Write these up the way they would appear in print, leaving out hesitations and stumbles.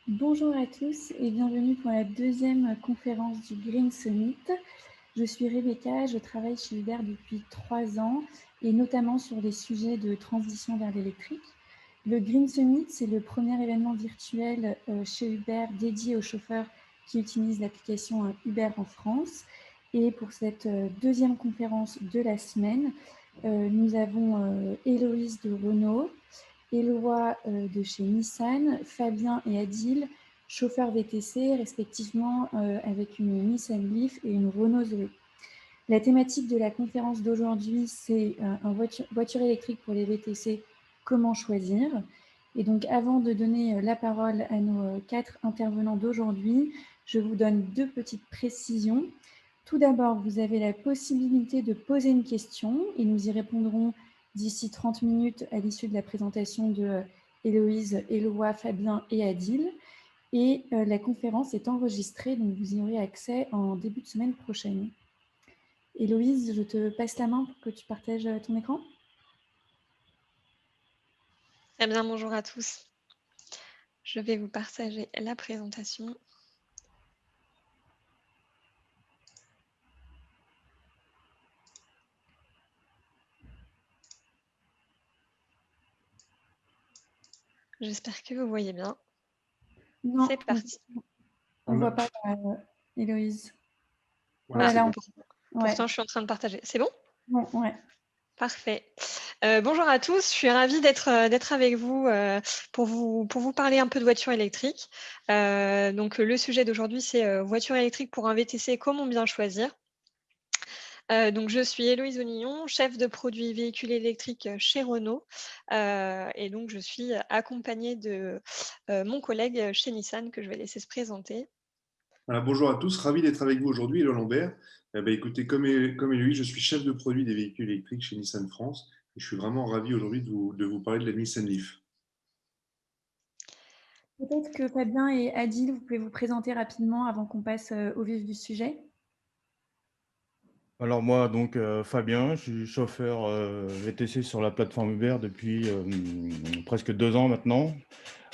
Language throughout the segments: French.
Bonjour à tous et bienvenue pour la deuxième conférence du Green Summit. Je suis Rebecca, je travaille chez Uber depuis 3 ans et notamment sur des sujets de transition vers l'électrique. Le Green Summit, c'est le premier événement virtuel chez Uber dédié aux chauffeurs qui utilisent l'application Uber en France. Et pour cette deuxième conférence de la semaine, nous avons Héloïse de Renault, Éloi de chez Nissan, Fabien et Adil, chauffeurs VTC, respectivement avec une Nissan Leaf et une Renault Zoé. La thématique de la conférence d'aujourd'hui, c'est un voiture électrique pour les VTC, comment choisir? Et donc, avant de donner la parole à nos 4 intervenants d'aujourd'hui, je vous donne 2 petites précisions. Tout d'abord, vous avez la possibilité de poser une question et nous y répondrons d'ici 30 minutes à l'issue de la présentation de Héloïse, Éloi, Fabien et Adil. Et la conférence est enregistrée, donc vous y aurez accès en début de semaine prochaine. Héloïse, je te passe la main pour que tu partages ton écran. Très bien, bonjour à tous. Je vais vous partager la présentation. J'espère que vous voyez bien. Non, C'est parti. on ne voit pas Héloïse. Ah, Voilà, pourtant, ouais. je suis en train de partager. C'est bon? Ouais. Parfait. Bonjour à tous, je suis ravie d'être avec vous pour vous parler un peu de voiture électrique. Donc, le sujet d'aujourd'hui, c'est voiture électrique pour un VTC, comment bien choisir? Donc je suis Héloïse Onillon, chef de produit véhicules électriques chez Renault. Et donc je suis accompagnée de mon collègue chez Nissan que je vais laisser se présenter. Voilà, bonjour à tous, ravi d'être avec vous aujourd'hui, Hello Lambert. Écoutez, comme Héloïse, je suis chef de produit des véhicules électriques chez Nissan France et je suis vraiment ravi aujourd'hui de vous parler de la Nissan Leaf. Peut-être que Fabien et Adil, vous pouvez vous présenter rapidement avant qu'on passe au vif du sujet. Alors moi, donc Fabien, je suis chauffeur VTC sur la plateforme Uber depuis presque 2 ans maintenant,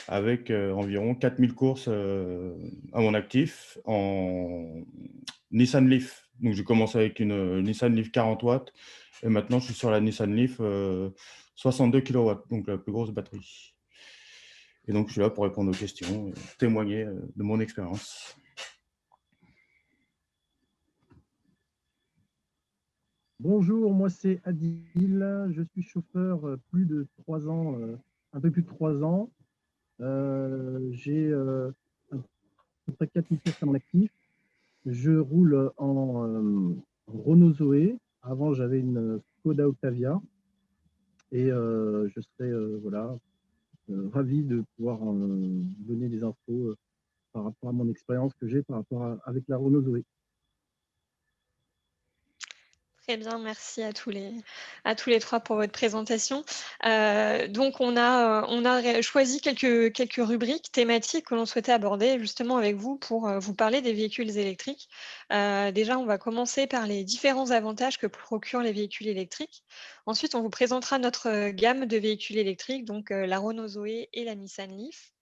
avec environ 4000 courses à mon actif en Nissan Leaf. Donc j'ai commencé avec une Nissan Leaf 40 watts et maintenant je suis sur la Nissan Leaf 62 kW, donc la plus grosse batterie. Et donc je suis là pour répondre aux questions et témoigner de mon expérience. Bonjour, moi c'est Adil, je suis chauffeur plus de 3 ans, un peu plus de 3 ans. J'ai à peu près 4000 courses à mon actif. Je roule en Renault Zoé. Avant j'avais une Skoda Octavia et je serais ravi de pouvoir donner des infos par rapport à mon expérience que j'ai avec la Renault Zoé. Très bien, merci à tous les 3 pour votre présentation. Donc on a choisi quelques rubriques thématiques que l'on souhaitait aborder justement avec vous pour vous parler des véhicules électriques. Déjà, on va commencer par les différents avantages que procurent les véhicules électriques. Ensuite, on vous présentera notre gamme de véhicules électriques, donc la Renault Zoé et la Nissan Leaf.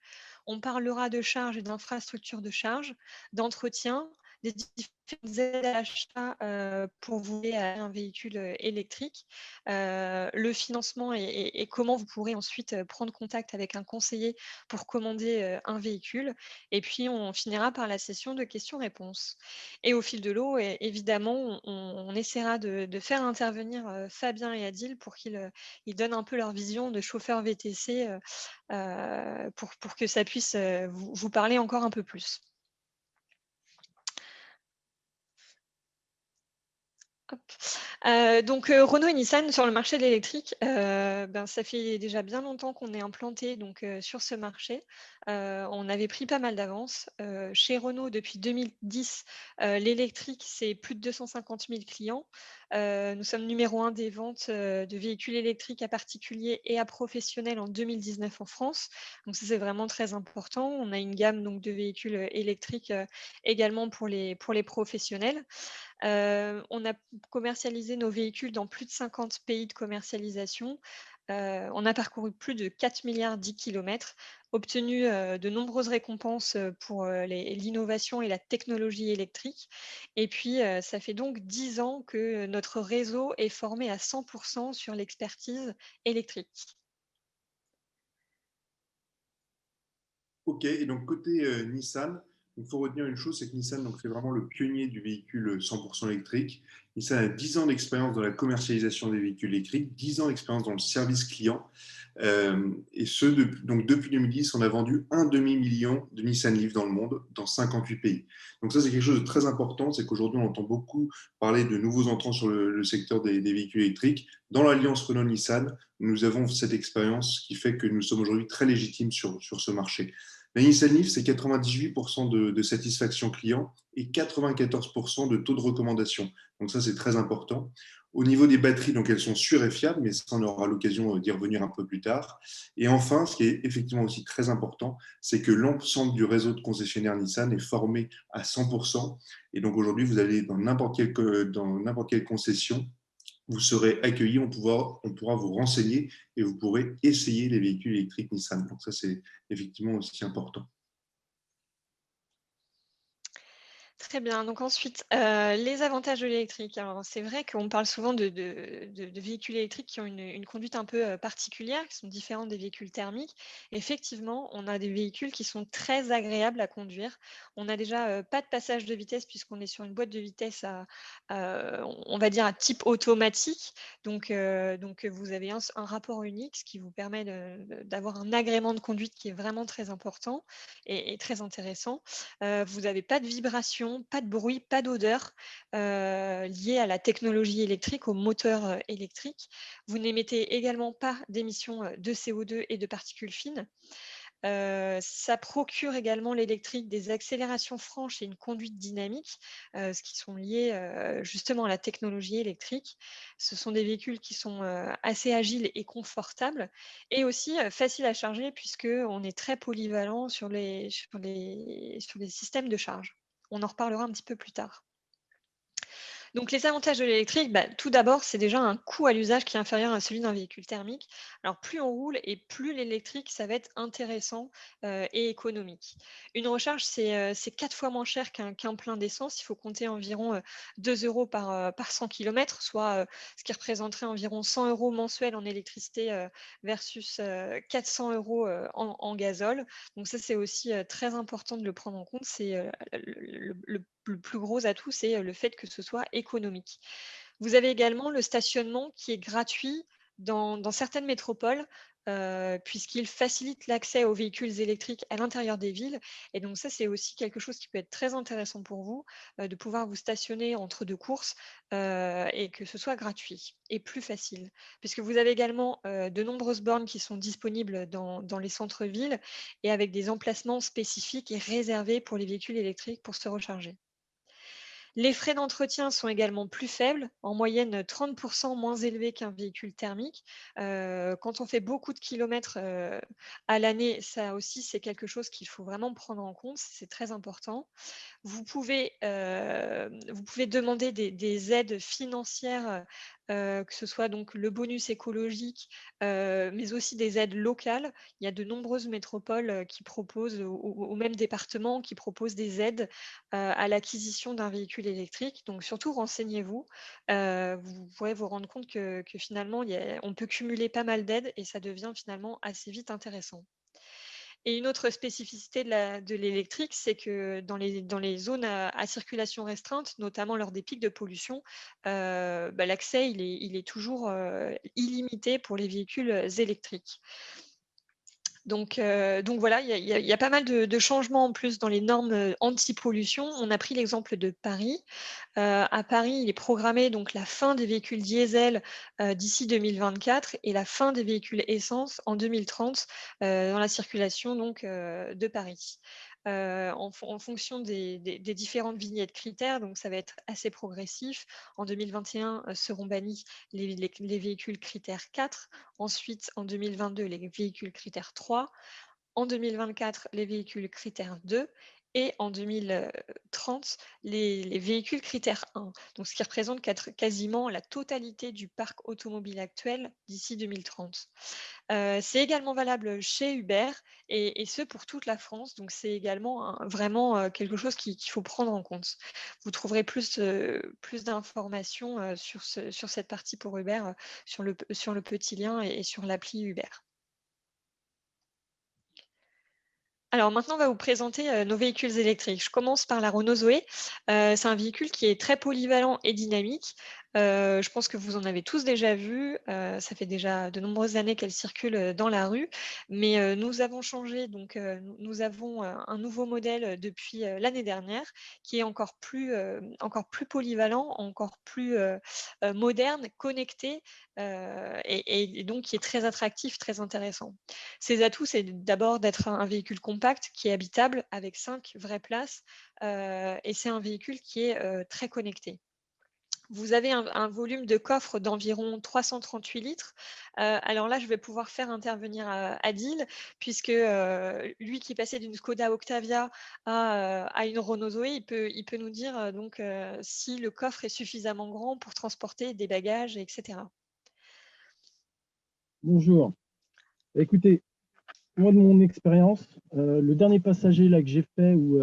On parlera de charge et d'infrastructures de charge, d'entretien, des différentes aides à l'achat pour vous aider à un véhicule électrique, le financement et comment vous pourrez ensuite prendre contact avec un conseiller pour commander un véhicule. Et puis, on finira par la session de questions-réponses. Et au fil de l'eau, évidemment, on essaiera de faire intervenir Fabien et Adil pour qu'ils ils donnent un peu leur vision de chauffeur VTC pour que ça puisse vous parler encore un peu plus. Hop. Donc Renault et Nissan sur le marché de l'électrique, ça fait déjà bien longtemps qu'on est implanté donc sur ce marché. On avait pris pas mal d'avance. Chez Renault depuis 2010, l'électrique, c'est plus de 250 000 clients. Nous sommes numéro 1 des ventes de véhicules électriques à particuliers et à professionnels en 2019 en France. Donc ça, c'est vraiment très important. On a une gamme donc de véhicules électriques également pour les professionnels. On a commercialisé nos véhicules dans plus de 50 pays de commercialisation. On a parcouru plus de 4 milliards 10 kilomètres. obtenu de nombreuses récompenses pour l'innovation et la technologie électrique. Et puis, ça fait donc 10 ans que notre réseau est formé à 100% sur l'expertise électrique. Ok, et donc côté Nissan, il faut retenir une chose, c'est que Nissan donc, c'est vraiment le pionnier du véhicule 100% électrique. Nissan a 10 ans d'expérience dans la commercialisation des véhicules électriques, 10 ans d'expérience dans le service client. Et ce, donc depuis 2010, on a vendu un demi-million de Nissan Leaf dans le monde, dans 58 pays. Donc ça, c'est quelque chose de très important, c'est qu'aujourd'hui, on entend beaucoup parler de nouveaux entrants sur le secteur des véhicules électriques. Dans l'alliance Renault-Nissan, nous avons cette expérience qui fait que nous sommes aujourd'hui très légitimes sur ce marché. La Nissan Leaf, c'est 98% de satisfaction client et 94% de taux de recommandation. Donc ça, c'est très important. Au niveau des batteries, donc elles sont sûres et fiables, mais ça, on aura l'occasion d'y revenir un peu plus tard. Et enfin, ce qui est effectivement aussi très important, c'est que l'ensemble du réseau de concessionnaires Nissan est formé à 100%. Et donc aujourd'hui, vous allez dans n'importe quelle concession, vous serez accueilli, on pourra vous renseigner et vous pourrez essayer les véhicules électriques Nissan. Donc ça, c'est effectivement aussi important. Très bien. Donc ensuite, les avantages de l'électrique. Alors c'est vrai qu'on parle souvent de véhicules électriques qui ont une conduite un peu particulière, qui sont différents des véhicules thermiques. Effectivement, on a des véhicules qui sont très agréables à conduire. On n'a déjà pas de passage de vitesse puisqu'on est sur une boîte de vitesse on va dire à type automatique. Donc vous avez un rapport unique, ce qui vous permet d'avoir un agrément de conduite qui est vraiment très important et très intéressant. Vous n'avez pas de vibration, pas de bruit, pas d'odeur liée à la technologie électrique, au moteur électrique. Vous n'émettez également pas d'émissions de CO2 et de particules fines. Ça procure également l'électrique des accélérations franches et une conduite dynamique, ce qui sont liés justement à la technologie électrique. Ce sont des véhicules qui sont assez agiles et confortables et aussi faciles à charger puisqu'on est très polyvalent sur les systèmes de charge. On en reparlera un petit peu plus tard. Donc les avantages de l'électrique, tout d'abord, c'est déjà un coût à l'usage qui est inférieur à celui d'un véhicule thermique. Alors plus on roule et plus l'électrique, ça va être intéressant et économique. Une recharge, c'est 4 fois moins cher qu'un plein d'essence. Il faut compter environ 2 € par 100 km, soit ce qui représenterait environ 100 € mensuels en électricité versus 400 € en gazole. Donc ça, c'est aussi très important de le prendre en compte. C'est le plus gros atout, c'est le fait que ce soit économique. Vous avez également le stationnement qui est gratuit dans certaines métropoles, puisqu'il facilite l'accès aux véhicules électriques à l'intérieur des villes. Et donc ça, c'est aussi quelque chose qui peut être très intéressant pour vous, de pouvoir vous stationner entre 2 courses, et que ce soit gratuit et plus facile. Puisque vous avez également, de nombreuses bornes qui sont disponibles dans les centres-villes et avec des emplacements spécifiques et réservés pour les véhicules électriques pour se recharger. Les frais d'entretien sont également plus faibles, en moyenne 30% moins élevés qu'un véhicule thermique. Quand on fait beaucoup de kilomètres à l'année, ça aussi, c'est quelque chose qu'il faut vraiment prendre en compte, c'est très important. Vous pouvez demander des aides financières, que ce soit donc le bonus écologique, mais aussi des aides locales. Il y a de nombreuses métropoles qui proposent, ou même départements qui proposent des aides à l'acquisition d'un véhicule électrique. Donc surtout, renseignez-vous. Vous pourrez vous rendre compte que finalement, on peut cumuler pas mal d'aides et ça devient finalement assez vite intéressant. Et une autre spécificité de l'électrique, c'est que dans les zones à circulation restreinte, notamment lors des pics de pollution, l'accès, il est toujours illimité pour les véhicules électriques. Donc voilà, il y a pas mal de changements en plus dans les normes anti-pollution. On a pris l'exemple de Paris. À Paris, il est programmé donc la fin des véhicules diesel d'ici 2024 et la fin des véhicules essence en 2030 dans la circulation donc, de Paris. En fonction des différentes vignettes critères, donc ça va être assez progressif. En 2021, seront bannis les véhicules critères 4. Ensuite, en 2022, les véhicules critères 3. En 2024, les véhicules critères 2 et en 2030 les véhicules critère 1, donc ce qui représente quasiment la totalité du parc automobile actuel d'ici 2030. C'est également valable chez Uber et ce pour toute la France, donc c'est également vraiment quelque chose qu'il faut prendre en compte. Vous trouverez plus d'informations sur cette partie pour Uber sur le petit lien et sur l'appli Uber. Alors maintenant, on va vous présenter nos véhicules électriques. Je commence par la Renault Zoé. C'est un véhicule qui est très polyvalent et dynamique. Je pense que vous en avez tous déjà vu. Ça fait déjà de nombreuses années qu'elle circule dans la rue. Mais nous avons changé, donc nous avons un nouveau modèle depuis l'année dernière qui est encore plus polyvalent, encore plus moderne, connecté et donc qui est très attractif, très intéressant. Ses atouts, c'est d'abord d'être un véhicule compact qui est habitable avec 5 vraies places et c'est un véhicule qui est très connecté. Vous avez un volume de coffre d'environ 338 litres. Alors là, je vais pouvoir faire intervenir Adil, puisque lui qui passait d'une Skoda Octavia à une Renault Zoé, il peut nous dire donc si le coffre est suffisamment grand pour transporter des bagages, etc. Bonjour. Écoutez, moi de mon expérience, le dernier passager là que j'ai fait où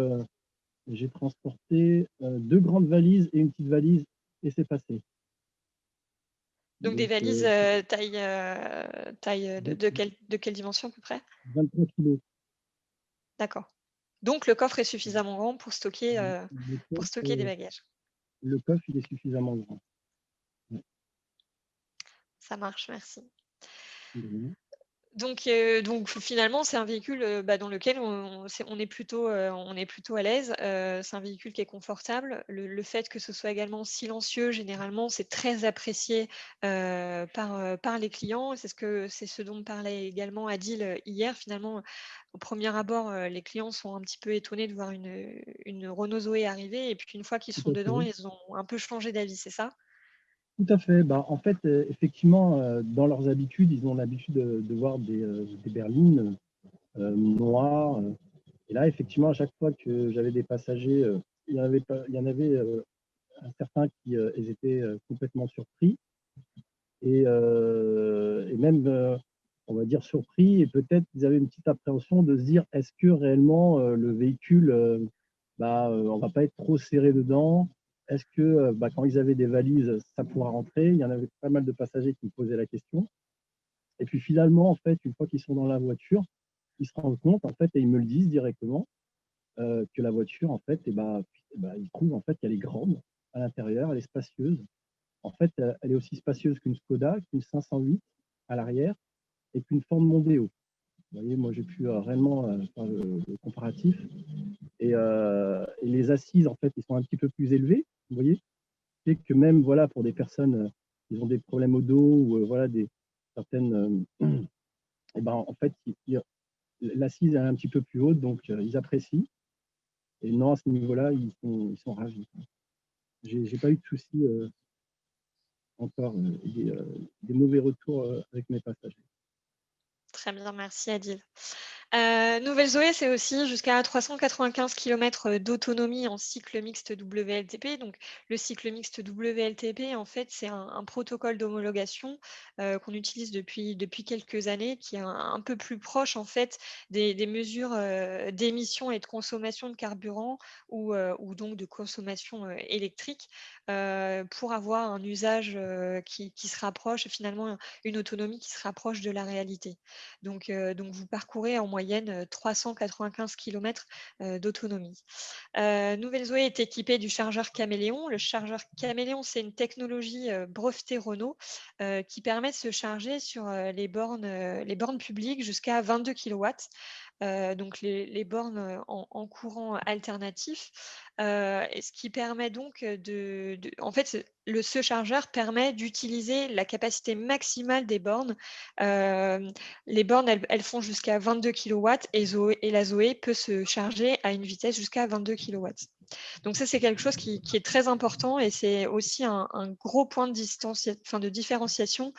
j'ai transporté 2 grandes valises et une petite valise et c'est passé. Donc des valises taille de quelle dimension à peu près? 23 kilos. D'accord. Donc le coffre est suffisamment grand pour stocker des bagages. Le coffre, il est suffisamment grand. Ouais. Ça marche, merci. Mmh. Donc finalement, c'est un véhicule, dans lequel on est plutôt à l'aise. C'est un véhicule qui est confortable. Le fait que ce soit également silencieux, généralement, c'est très apprécié, par les clients. C'est ce dont parlait également Adil, hier. Finalement, au premier abord, les clients sont un petit peu étonnés de voir une Renault Zoé arriver et puis une fois qu'ils sont Tout à dedans, fait. ils ont un peu changé d'avis, c'est ça? Tout à fait. Bah, en fait, effectivement, dans leurs habitudes, ils ont l'habitude de voir des berlines noires. Et là, effectivement, à chaque fois que j'avais des passagers, il y en avait certains qui ils étaient complètement surpris et même, on va dire, surpris et peut-être ils avaient une petite appréhension de se dire: «Est-ce que réellement, le véhicule, on va pas être trop serré dedans? Est-ce que, quand ils avaient des valises, ça pourra rentrer?» Il y en avait pas mal de passagers qui me posaient la question et puis finalement, en fait, une fois qu'ils sont dans la voiture, ils se rendent compte, en fait et ils me le disent directement, que la voiture, en fait ils trouvent, en fait, qu'elle est grande à l'intérieur, elle est spacieuse. En fait, elle est aussi spacieuse qu'une Skoda, qu'une 508 à l'arrière et qu'une Ford Mondeo. Vous voyez, moi, j'ai pu réellement faire le comparatif et les assises, en fait, ils sont un petit peu plus élevés, vous voyez? Ce qui fait que même, voilà, pour des personnes, qui ont des problèmes au dos ou voilà, des certaines, et ben, en fait, l'assise est un petit peu plus haute, donc ils apprécient et non, à ce niveau-là, ils sont ravis. J'ai pas eu de soucis, encore, des mauvais retours, avec mes passagers. Très bien, merci Adil. Nouvelle Zoé, c'est aussi jusqu'à 395 km d'autonomie en cycle mixte WLTP. Donc, le cycle mixte WLTP, en fait, c'est un protocole d'homologation qu'on utilise depuis quelques années, qui est un peu plus proche, en fait, des mesures d'émissions et de consommation de carburant ou donc de consommation électrique pour avoir un usage qui se rapproche, finalement, une autonomie qui se rapproche de la réalité. Donc vous parcourez en moyenne 395 km d'autonomie. Nouvelle Zoé est équipée du chargeur Caméléon. Le chargeur Caméléon, c'est une technologie brevetée Renault qui permet de se charger sur les bornes publiques jusqu'à 22 kW. Donc les bornes en courant alternatif. Et ce qui permet donc en fait, ce chargeur permet d'utiliser la capacité maximale des bornes. Les bornes, elles font jusqu'à 22 kW et la Zoé peut se charger à une vitesse jusqu'à 22 kW. Donc ça, c'est quelque chose qui est très important et c'est aussi un gros point de de différenciation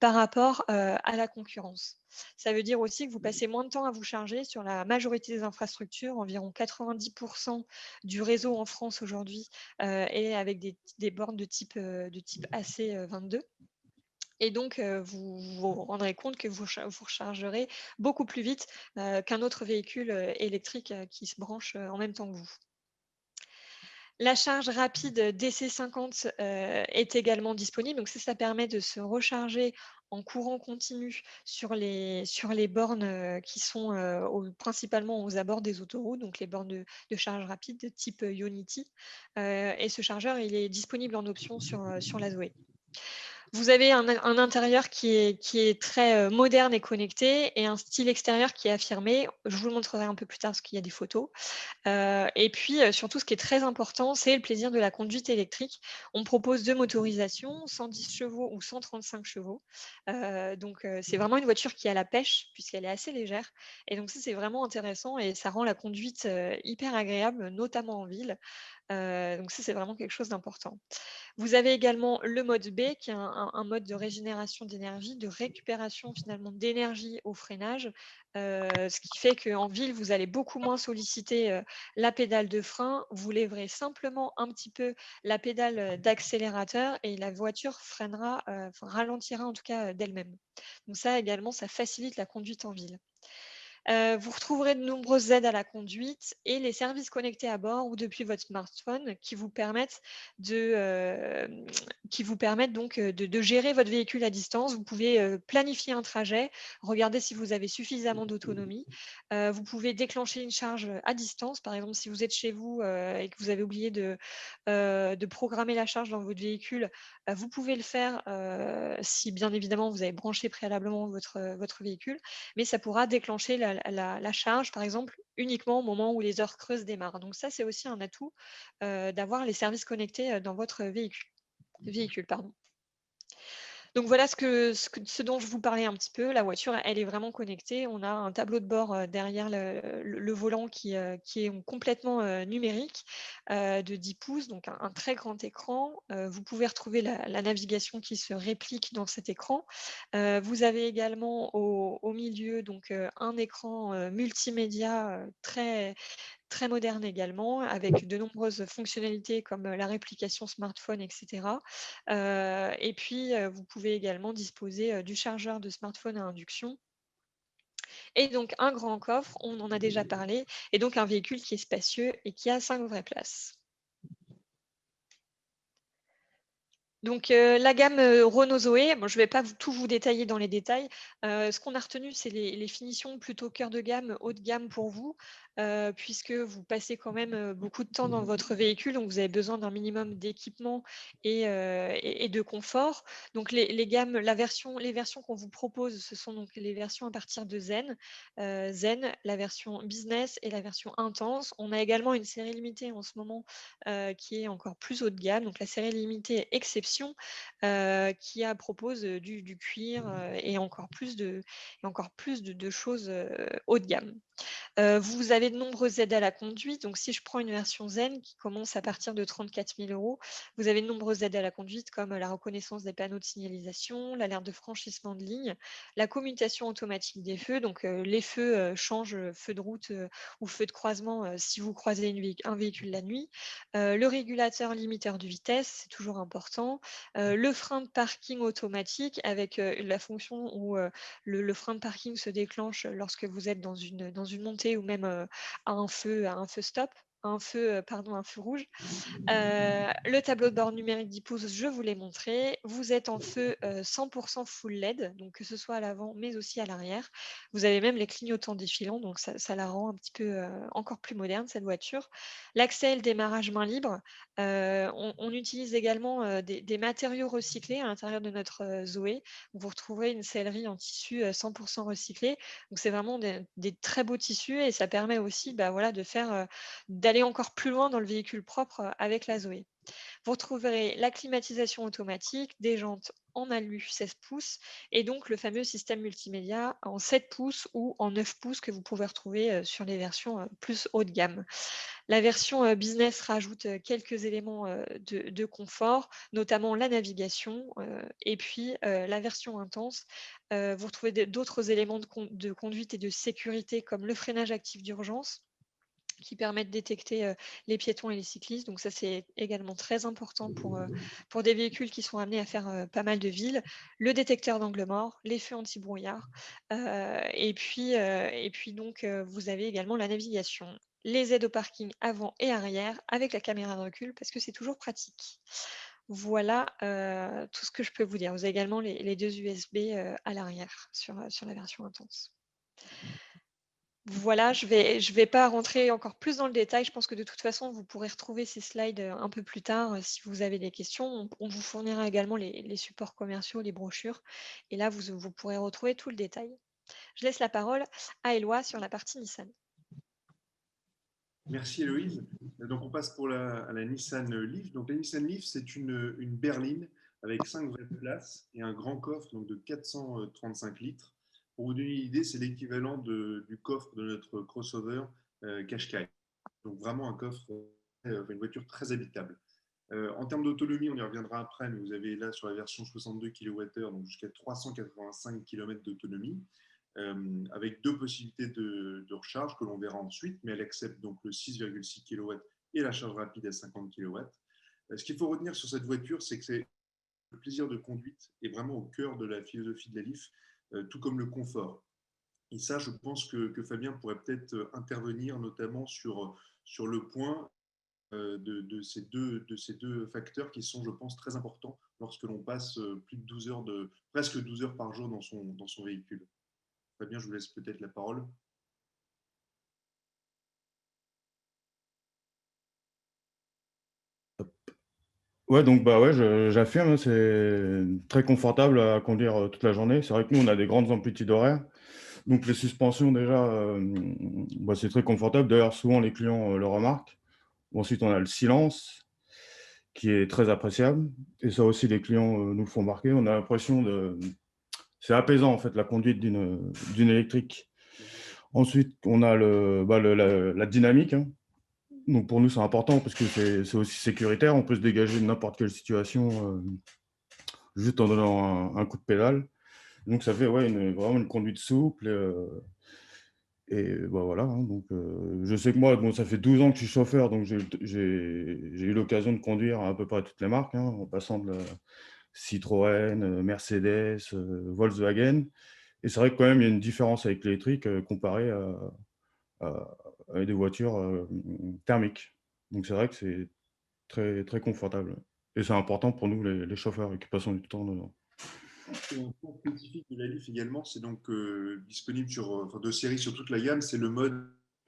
par rapport à la concurrence. Ça veut dire aussi que vous passez moins de temps à vous charger sur la majorité des infrastructures, environ 90% du réseau en France aujourd'hui est avec des bornes de type AC22. Et donc, vous vous rendrez compte que vous rechargerez beaucoup plus vite qu'un autre véhicule électrique qui se branche en même temps que vous. La charge rapide DC50 est également disponible. Donc ça permet de se recharger en courant continu sur les bornes qui sont principalement aux abords des autoroutes, donc les bornes de charge rapide de type Ionity. Et ce chargeur, il est disponible en option sur la Zoé. Vous avez un intérieur qui est très moderne et connecté et un style extérieur qui est affirmé. Je vous le montrerai un peu plus tard parce qu'il y a des photos. Et puis, surtout, ce qui est très important, c'est le plaisir de la conduite électrique. On propose 2 motorisations, 110 chevaux ou 135 chevaux. Donc, c'est vraiment une voiture qui a la pêche puisqu'elle est assez légère. Et donc ça, c'est vraiment intéressant et ça rend la conduite hyper agréable, notamment en ville. Donc ça, c'est vraiment quelque chose d'important. Vous avez également le mode B, qui est un mode de régénération d'énergie, de récupération finalement d'énergie au freinage, ce qui fait qu'en ville, vous allez beaucoup moins solliciter la pédale de frein, vous lèverez simplement un petit peu la pédale d'accélérateur et la voiture freinera, ralentira en tout cas d'elle-même. Donc ça également, ça facilite la conduite en ville. Vous retrouverez de nombreuses aides à la conduite et les services connectés à bord ou depuis votre smartphone qui vous permettent donc de gérer votre véhicule à distance. Vous pouvez planifier un trajet, regarder si vous avez suffisamment d'autonomie. Vous pouvez déclencher une charge à distance. Par exemple, si vous êtes chez vous et que vous avez oublié de programmer la charge dans votre véhicule, vous pouvez le faire si bien évidemment vous avez branché préalablement votre véhicule, mais ça pourra déclencher la charge, par exemple, uniquement au moment où les heures creuses démarrent. Donc ça, c'est aussi un atout d'avoir les services connectés dans votre véhicule, pardon. Donc voilà ce dont je vous parlais un petit peu. La voiture, elle est vraiment connectée. On a un tableau de bord derrière le volant qui est complètement numérique de 10 pouces, donc un très grand écran. Vous pouvez retrouver la navigation qui se réplique dans cet écran. Vous avez également au milieu donc, un écran multimédia très moderne également, avec de nombreuses fonctionnalités comme la réplication smartphone, etc. Et puis, vous pouvez également disposer du chargeur de smartphone à induction. Et donc, un grand coffre, on en a déjà parlé, et donc un véhicule qui est spacieux et qui a 5 vraies places. Donc, la gamme Renault Zoé, bon, je ne vais pas tout vous détailler dans les détails. Ce qu'on a retenu, c'est les finitions plutôt cœur de gamme, haut de gamme pour vous, puisque vous passez quand même beaucoup de temps dans votre véhicule, donc vous avez besoin d'un minimum d'équipement et de confort. Donc, les versions qu'on vous propose, ce sont donc les versions à partir de Zen, la version business et la version intense. On a également une série limitée en ce moment qui est encore plus haut de gamme, donc la série limitée Exception, qui propose du cuir et encore plus de choses haut de gamme. Vous avez de nombreuses aides à la conduite. Donc, si je prends une version Zen qui commence à partir de 34 000 €, vous avez de nombreuses aides à la conduite comme la reconnaissance des panneaux de signalisation, l'alerte de franchissement de ligne, la commutation automatique des feux. Donc, les feux changent feu de route ou feu de croisement si vous croisez un véhicule la nuit. Le régulateur limiteur de vitesse, c'est toujours important. Le frein de parking automatique avec la fonction où le frein de parking se déclenche lorsque vous êtes dans une montée ou même à un feu stop, un feu rouge. Le tableau de bord numérique 10 pouces, je vous l'ai montré. Vous êtes en feu 100% full LED, donc que ce soit à l'avant mais aussi à l'arrière. Vous avez même les clignotants défilants, donc ça la rend un petit peu encore plus moderne cette voiture. L'accès et le démarrage main libre. On utilise également des matériaux recyclés à l'intérieur de notre Zoé. Vous retrouverez une sellerie en tissu 100% recyclé. Donc c'est vraiment des très beaux tissus et ça permet aussi d'aller encore plus loin dans le véhicule propre avec la Zoé. Vous retrouverez la climatisation automatique, des jantes en alu 16 pouces et donc le fameux système multimédia en 7 pouces ou en 9 pouces que vous pouvez retrouver sur les versions plus haut de gamme. La version business rajoute quelques éléments de confort, notamment la navigation. Et puis la version intense, vous retrouvez d'autres éléments de conduite et de sécurité comme le freinage actif d'urgence qui permet de détecter les piétons et les cyclistes. Donc ça, c'est également très important pour des véhicules qui sont amenés à faire pas mal de villes. Le détecteur d'angle mort, les feux anti-brouillard. Et puis donc, vous avez également la navigation, les aides au parking avant et arrière avec la caméra de recul parce que c'est toujours pratique. Voilà tout ce que je peux vous dire. Vous avez également les deux USB à l'arrière sur la version intense. Voilà, je vais pas rentrer encore plus dans le détail. Je pense que de toute façon, vous pourrez retrouver ces slides un peu plus tard si vous avez des questions. On vous fournira également les supports commerciaux, les brochures. Et là, vous pourrez retrouver tout le détail. Je laisse la parole à Éloi sur la partie Nissan. Merci Héloïse. Donc on passe à la Nissan Leaf. Donc la Nissan Leaf, c'est une berline avec 5 vraies places et un grand coffre donc, de 435 litres. Pour vous donner une idée, c'est l'équivalent du coffre de notre crossover Qashqai. Donc vraiment un coffre, une voiture très habitable. En termes d'autonomie, on y reviendra après, mais vous avez là sur la version 62 kWh, donc jusqu'à 385 km d'autonomie, avec 2 possibilités de recharge que l'on verra ensuite, mais elle accepte donc le 6,6 kW et la charge rapide à 50 kW. Ce qu'il faut retenir sur cette voiture, c'est que le plaisir de conduite est vraiment au cœur de la philosophie de la Leaf, tout comme le confort. Et ça, je pense que Fabien pourrait peut-être intervenir notamment sur le point de ces deux facteurs qui sont, je pense, très importants lorsque l'on passe plus de 12 heures presque 12 heures par jour dans son véhicule. Fabien, je vous laisse peut-être la parole. Ouais, donc bah ouais, j'affirme, c'est très confortable à conduire toute la journée. C'est vrai que nous, on a des grandes amplitudes horaires. Donc les suspensions, déjà, bah, c'est très confortable. D'ailleurs, souvent, les clients le remarquent. Ensuite, on a le silence, qui est très appréciable. Et ça aussi, les clients nous le font marquer. On a l'impression de... C'est apaisant, en fait, la conduite d'une électrique. Ensuite, on a la dynamique, hein. Donc pour nous, c'est important parce que c'est aussi sécuritaire. On peut se dégager de n'importe quelle situation juste en donnant un coup de pédale. Donc ça fait ouais, vraiment une conduite souple. Et bah, voilà, hein. Donc je sais que moi, bon, ça fait 12 ans que je suis chauffeur, donc j'ai eu l'occasion de conduire à peu près toutes les marques, hein, en passant de Citroën, Mercedes, Volkswagen. Et c'est vrai que quand même, il y a une différence avec l'électrique comparé à des voitures thermiques. Donc c'est vrai que c'est très, très confortable. Et c'est important pour nous, les chauffeurs, qui passons du temps dedans. Et un point spécifique de la Leaf également, c'est donc disponible de série sur toute la gamme, c'est le mode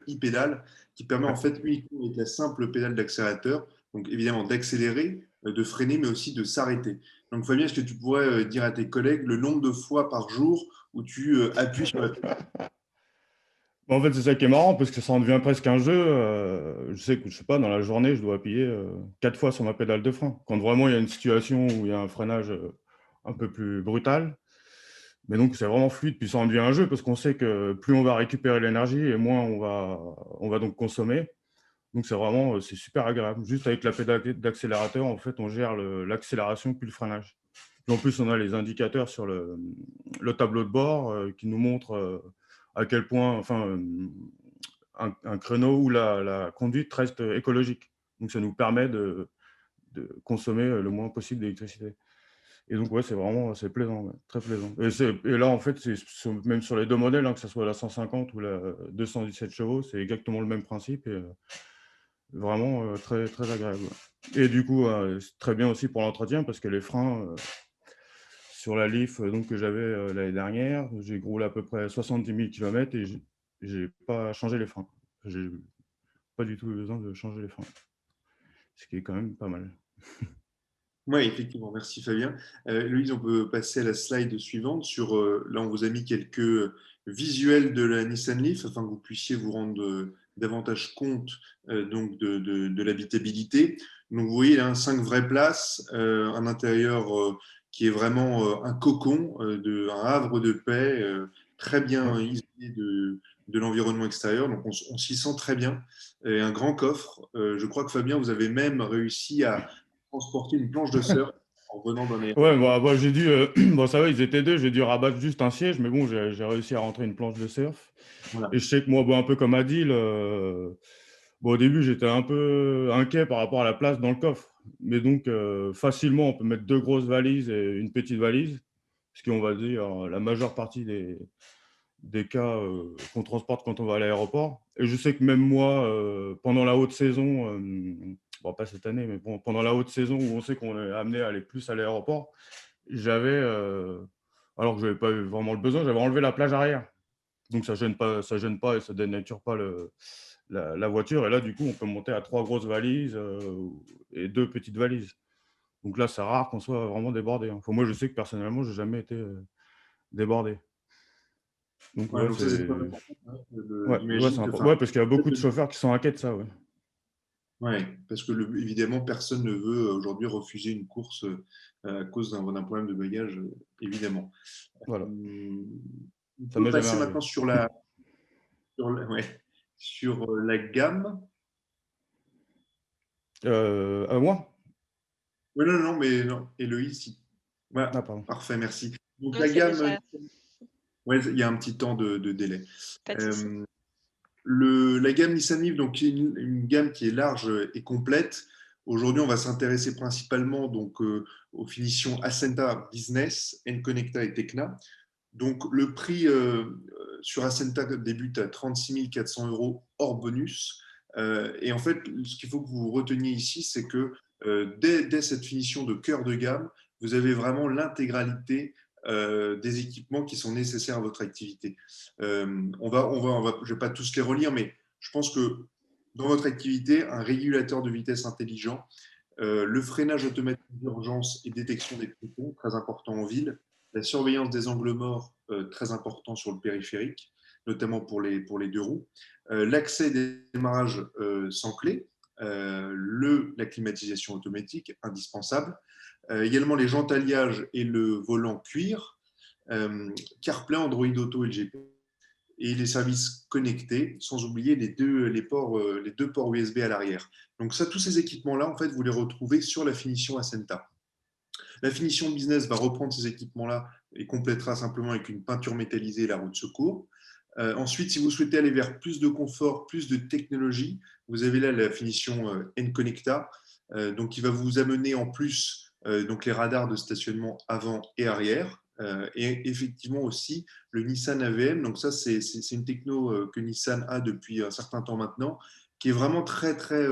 e-pédale qui permet en fait uniquement avec la simple pédale d'accélérateur, donc évidemment d'accélérer, de freiner, mais aussi de s'arrêter. Donc Fabien, est-ce que tu pourrais dire à tes collègues le nombre de fois par jour où tu appuies sur la pédale? En fait, c'est ça qui est marrant, parce que ça en devient presque un jeu. Je sais que, je sais pas, dans la journée, je dois appuyer 4 fois sur ma pédale de frein. Quand vraiment il y a une situation où il y a un freinage un peu plus brutal. Mais donc, c'est vraiment fluide, puis ça en devient un jeu, parce qu'on sait que plus on va récupérer l'énergie, et moins on va donc consommer. Donc, c'est super agréable. Juste avec la pédale d'accélérateur, en fait, on gère l'accélération puis le freinage. Puis en plus, on a les indicateurs sur le tableau de bord qui nous montrent à quel point, enfin, un créneau où la conduite reste écologique. Donc, ça nous permet de consommer le moins possible d'électricité. Et donc, ouais, c'est plaisant, ouais, très plaisant. Et là, en fait, même sur les deux modèles, hein, que ce soit la 150 ou la 217 chevaux, c'est exactement le même principe et vraiment très, très agréable. Et du coup, c'est très bien aussi pour l'entretien parce que les freins sur la Leaf donc, que j'avais l'année dernière, j'ai roulé à peu près 70 000 km et j'ai pas changé les freins. J'ai pas du tout besoin de changer les freins, ce qui est quand même pas mal. Oui, effectivement, merci Fabien. Louise, on peut passer à la slide suivante. Là, on vous a mis quelques visuels de la Nissan Leaf afin que vous puissiez vous rendre davantage compte donc de l'habitabilité. Donc, vous voyez, hein, 5 vraies places, un intérieur qui est vraiment un cocon, un havre de paix, très bien isolé de l'environnement extérieur. Donc, on s'y sent très bien. Et un grand coffre. Je crois que Fabien, vous avez même réussi à transporter une planche de surf en venant dans les… Ouais, bah, j'ai dû. Bon, ça va, ils étaient deux, j'ai dû rabattre juste un siège, mais bon, j'ai réussi à rentrer une planche de surf. Voilà. Et je sais que moi, bon, un peu comme Adil, bon, au début, j'étais un peu inquiet par rapport à la place dans le coffre. Mais donc, facilement, on peut mettre 2 grosses valises et une petite valise, ce qui, on va dire, la majeure partie des cas qu'on transporte quand on va à l'aéroport. Et je sais que même moi, pendant la haute saison, bon, pas cette année, mais bon, pendant la haute saison où on sait qu'on est amené à aller plus à l'aéroport, j'avais, alors que je n'avais pas eu vraiment le besoin, j'avais enlevé la plage arrière. Donc ça gêne pas et ça dénature pas la voiture. Et là, du coup, on peut monter à 3 grosses valises et 2 petites valises. Donc là, c'est rare qu'on soit vraiment débordé. Hein. Enfin, moi, je sais que personnellement, j'ai jamais été débordé. Donc Ouais, ouais, donc ça, c'est c'est pas important, hein. ouais, J'imagine que… ouais, parce qu'il y a beaucoup de chauffeurs qui sont inquiets de ça. Ouais. Ouais, parce que évidemment, personne ne veut aujourd'hui refuser une course à cause d'un problème de bagage, évidemment. Voilà, On ça peut m'est jamais passer arrivé. maintenant ouais, sur la gamme. Moi? Oui, non, non, mais non, Héloïse, voilà, Ah, pardon. parfait, merci. Donc Non, la c'est gamme, déjà ouais, il y a un petit temps de délai. pas de souci. Euh, la gamme Nissan Leaf, donc, qui est une gamme qui est large et complète. Aujourd'hui, on va s'intéresser principalement donc, aux finitions Ascenta Business, N-Connecta et Tecna. Donc, le prix sur Ascenta débute à 36 400 € hors bonus. Et en fait, ce qu'il faut que vous reteniez ici, c'est que dès cette finition de cœur de gamme, vous avez vraiment l'intégralité des équipements qui sont nécessaires à votre activité. Je ne vais pas tous les relire, mais je pense que dans votre activité, un régulateur de vitesse intelligent, le freinage automatique d'urgence et détection des piétons, très important en ville, la surveillance des angles morts, très important sur le périphérique, notamment pour les 2 roues, l'accès des démarrages sans clé, la climatisation automatique, indispensable, également les jantes alliage et le volant cuir, CarPlay, Android Auto et le GPS, et les services connectés, sans oublier les deux ports USB à l'arrière. Donc ça, tous ces équipements-là, en fait, vous les retrouvez sur la finition Ascenta. La finition business va reprendre ces équipements-là et complétera simplement avec une peinture métallisée et la roue de secours. Ensuite, si vous souhaitez aller vers plus de confort, plus de technologie, vous avez là la finition N-Connecta, donc qui va vous amener en plus donc les radars de stationnement avant et arrière, et effectivement aussi le Nissan AVM. Donc ça, c'est une techno que Nissan a depuis un certain temps maintenant, qui est vraiment très très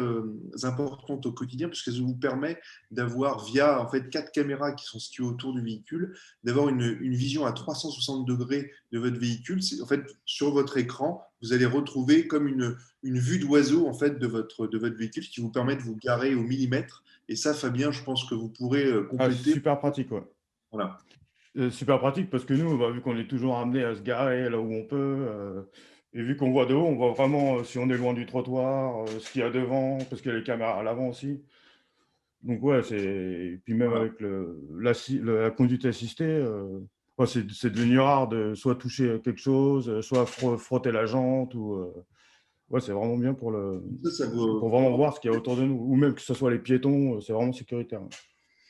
importante au quotidien, parce qu'elle vous permet d'avoir, via en fait 4 caméras qui sont situées autour du véhicule, d'avoir une vision à 360 degrés de votre véhicule. En fait, sur votre écran, vous allez retrouver comme une vue d'oiseau en fait de votre véhicule, qui vous permet de vous garer au millimètre. Et ça, Fabien, je pense que vous pourrez Ah, compléter. super pratique, ouais. Voilà. Super pratique parce que nous, bah, vu qu'on est toujours amené à se garer là où on peut, et vu qu'on voit de haut, on voit vraiment si on est loin du trottoir, ce qu'il y a devant, parce qu'il y a les caméras à l'avant aussi. Donc ouais, et puis même Voilà. avec la conduite assistée, ouais, c'est devenu rare de soit toucher quelque chose, soit frotter la jante, ouais, c'est vraiment bien pour pour vraiment voir ce qu'il y a autour de nous, ou même que ce soit les piétons, c'est vraiment sécuritaire.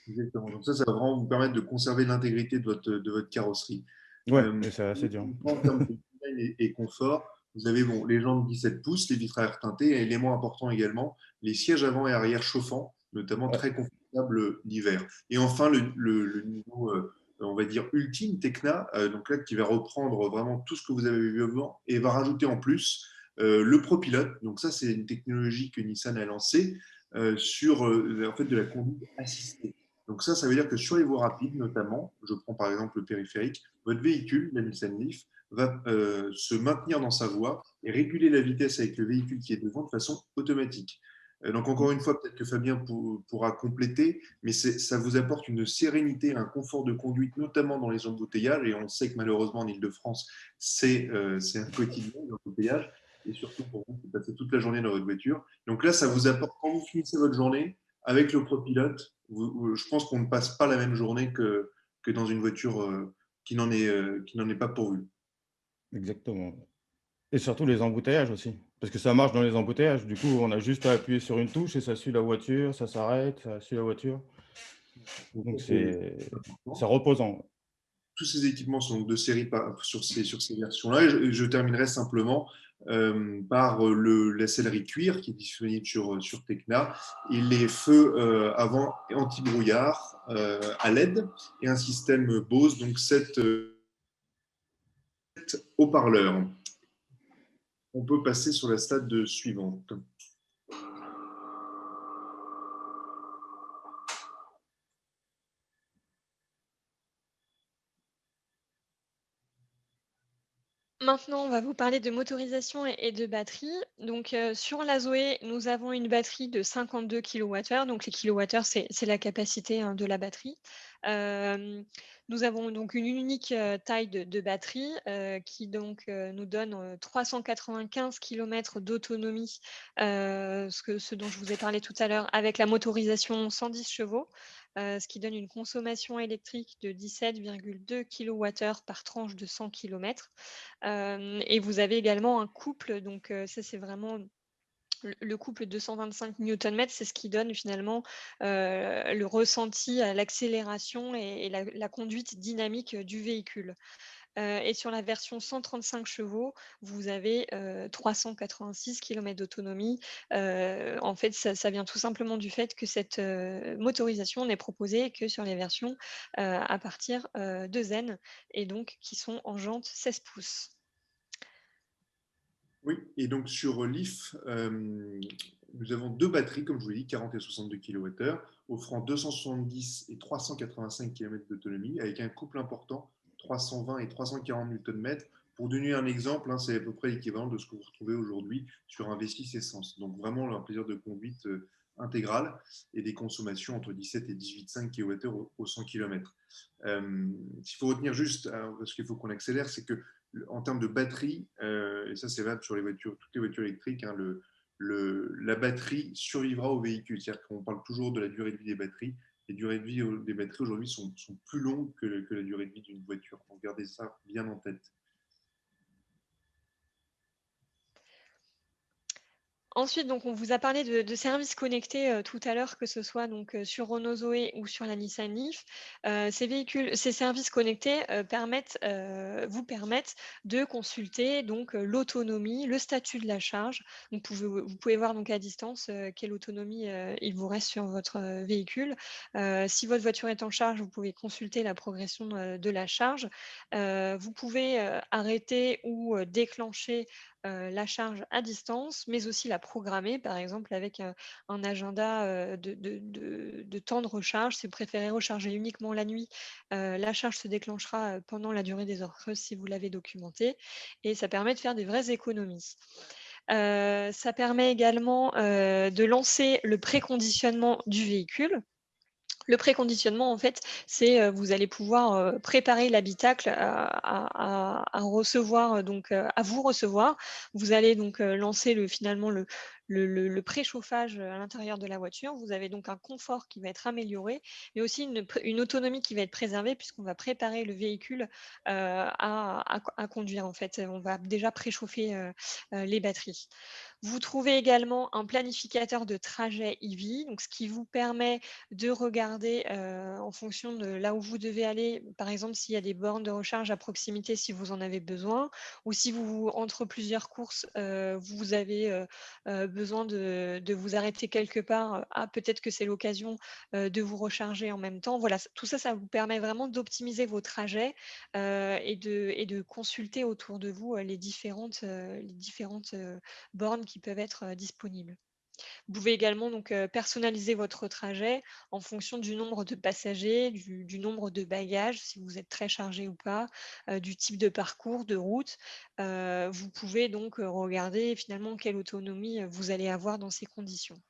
Exactement. Donc ça va vraiment vous permettre de conserver l'intégrité de votre carrosserie. Ouais, et c'est assez dur. En termes de design et confort, vous avez les jantes 17 pouces, les vitres à air teinté, et élément important également, les sièges avant et arrière chauffants, notamment Ouais. très confortables l'hiver. Et enfin, le niveau, on va dire, ultime, Tecna, donc là, qui va reprendre vraiment tout ce que vous avez vu avant et va rajouter en plus le ProPilot. Donc ça, c'est une technologie que Nissan a lancée sur en fait, de la conduite assistée. Donc ça veut dire que sur les voies rapides, notamment, je prends par exemple le périphérique, votre véhicule, la Nissan Leaf, va se maintenir dans sa voie et réguler la vitesse avec le véhicule qui est devant de façon automatique. Donc encore une fois, peut-être que Fabien pourra compléter, mais ça vous apporte une sérénité, un confort de conduite, notamment dans les embouteillages, et on sait que malheureusement en Ile-de-France, c'est un quotidien, l'embouteillage, et surtout pour vous qui passez toute la journée dans votre voiture. Donc là, ça vous apporte, quand vous finissez votre journée, avec le copilote, je pense qu'on ne passe pas la même journée que dans une voiture qui n'en est pas pourvue. Exactement. Et surtout les embouteillages aussi, parce que ça marche dans les embouteillages. Du coup, on a juste à appuyer sur une touche et ça suit la voiture, ça s'arrête, ça suit la voiture. Donc c'est reposant. Tous ces équipements sont de série sur ces versions-là. Et je terminerai simplement par la sellerie cuir qui est disponible sur Tecna et les feux avant anti-brouillard à LED et un système Bose, donc 7 haut-parleurs. On peut passer sur la stade suivante. Maintenant, on va vous parler de motorisation et de batterie. Donc, sur la Zoé, nous avons une batterie de 52 kWh. Donc, les kilowattheures, c'est la capacité de la batterie. Nous avons donc une unique taille de batterie qui donc nous donne 395 km d'autonomie, ce dont je vous ai parlé tout à l'heure, avec la motorisation 110 chevaux, ce qui donne une consommation électrique de 17,2 kWh par tranche de 100 km. Et vous avez également un couple, donc ça c'est vraiment le couple 225 Nm, c'est ce qui donne finalement le ressenti à l'accélération et la conduite dynamique du véhicule. Et sur la version 135 chevaux, vous avez 386 km d'autonomie. En fait, ça vient tout simplement du fait que cette motorisation n'est proposée que sur les versions à partir de Zen et donc qui sont en jante 16 pouces. Oui, et donc sur Leaf, nous avons deux batteries, comme je vous l'ai dit, 40 et 62 kWh, offrant 270 et 385 km d'autonomie, avec un couple important, 320 et 340 Nm. Pour donner un exemple, c'est à peu près l'équivalent de ce que vous retrouvez aujourd'hui sur un V6 essence. Donc vraiment un plaisir de conduite intégrale et des consommations entre 17 et 18,5 kWh au 100 km. S'il faut retenir juste, parce qu'il faut qu'on accélère, c'est que en termes de batterie, et ça c'est valable sur toutes les voitures électriques, la batterie survivra au véhicule. C'est-à-dire qu'on parle toujours de la durée de vie des batteries. Les durées de vie des batteries aujourd'hui sont plus longues que la durée de vie d'une voiture. Donc gardez ça bien en tête. Ensuite, donc, on vous a parlé de services connectés tout à l'heure, que ce soit donc, sur Renault Zoé ou sur la Nissan Leaf. Ces services connectés vous permettent de consulter donc l'autonomie, le statut de la charge. Vous pouvez voir donc à distance quelle autonomie il vous reste sur votre véhicule. Si votre voiture est en charge, vous pouvez consulter la progression de la charge. Vous pouvez arrêter ou déclencher la charge à distance, mais aussi la programmer, par exemple avec un agenda de temps de recharge. Si vous préférez recharger uniquement la nuit, la charge se déclenchera pendant la durée des heures creuses si vous l'avez documenté, et ça permet de faire des vraies économies. Ça permet également de lancer le préconditionnement du véhicule. Le préconditionnement, en fait, c'est vous allez pouvoir préparer l'habitacle à recevoir, donc à vous recevoir. Vous allez donc lancer finalement le préchauffage à l'intérieur de la voiture. Vous avez donc un confort qui va être amélioré, mais aussi une autonomie qui va être préservée puisqu'on va préparer le véhicule à conduire. En fait, on va déjà préchauffer les batteries. Vous trouvez également un planificateur de trajet EV, donc ce qui vous permet de regarder en fonction de là où vous devez aller, par exemple s'il y a des bornes de recharge à proximité si vous en avez besoin, ou si entre plusieurs courses, vous avez besoin de vous arrêter quelque part, peut-être que c'est l'occasion de vous recharger en même temps. Voilà, tout ça, ça vous permet vraiment d'optimiser vos trajets et de consulter autour de vous les différentes bornes qui peuvent être disponibles. Vous pouvez également donc personnaliser votre trajet en fonction du nombre de passagers, du nombre de bagages, si vous êtes très chargé ou pas, du type de parcours, de route. Vous pouvez donc regarder finalement quelle autonomie vous allez avoir dans ces conditions.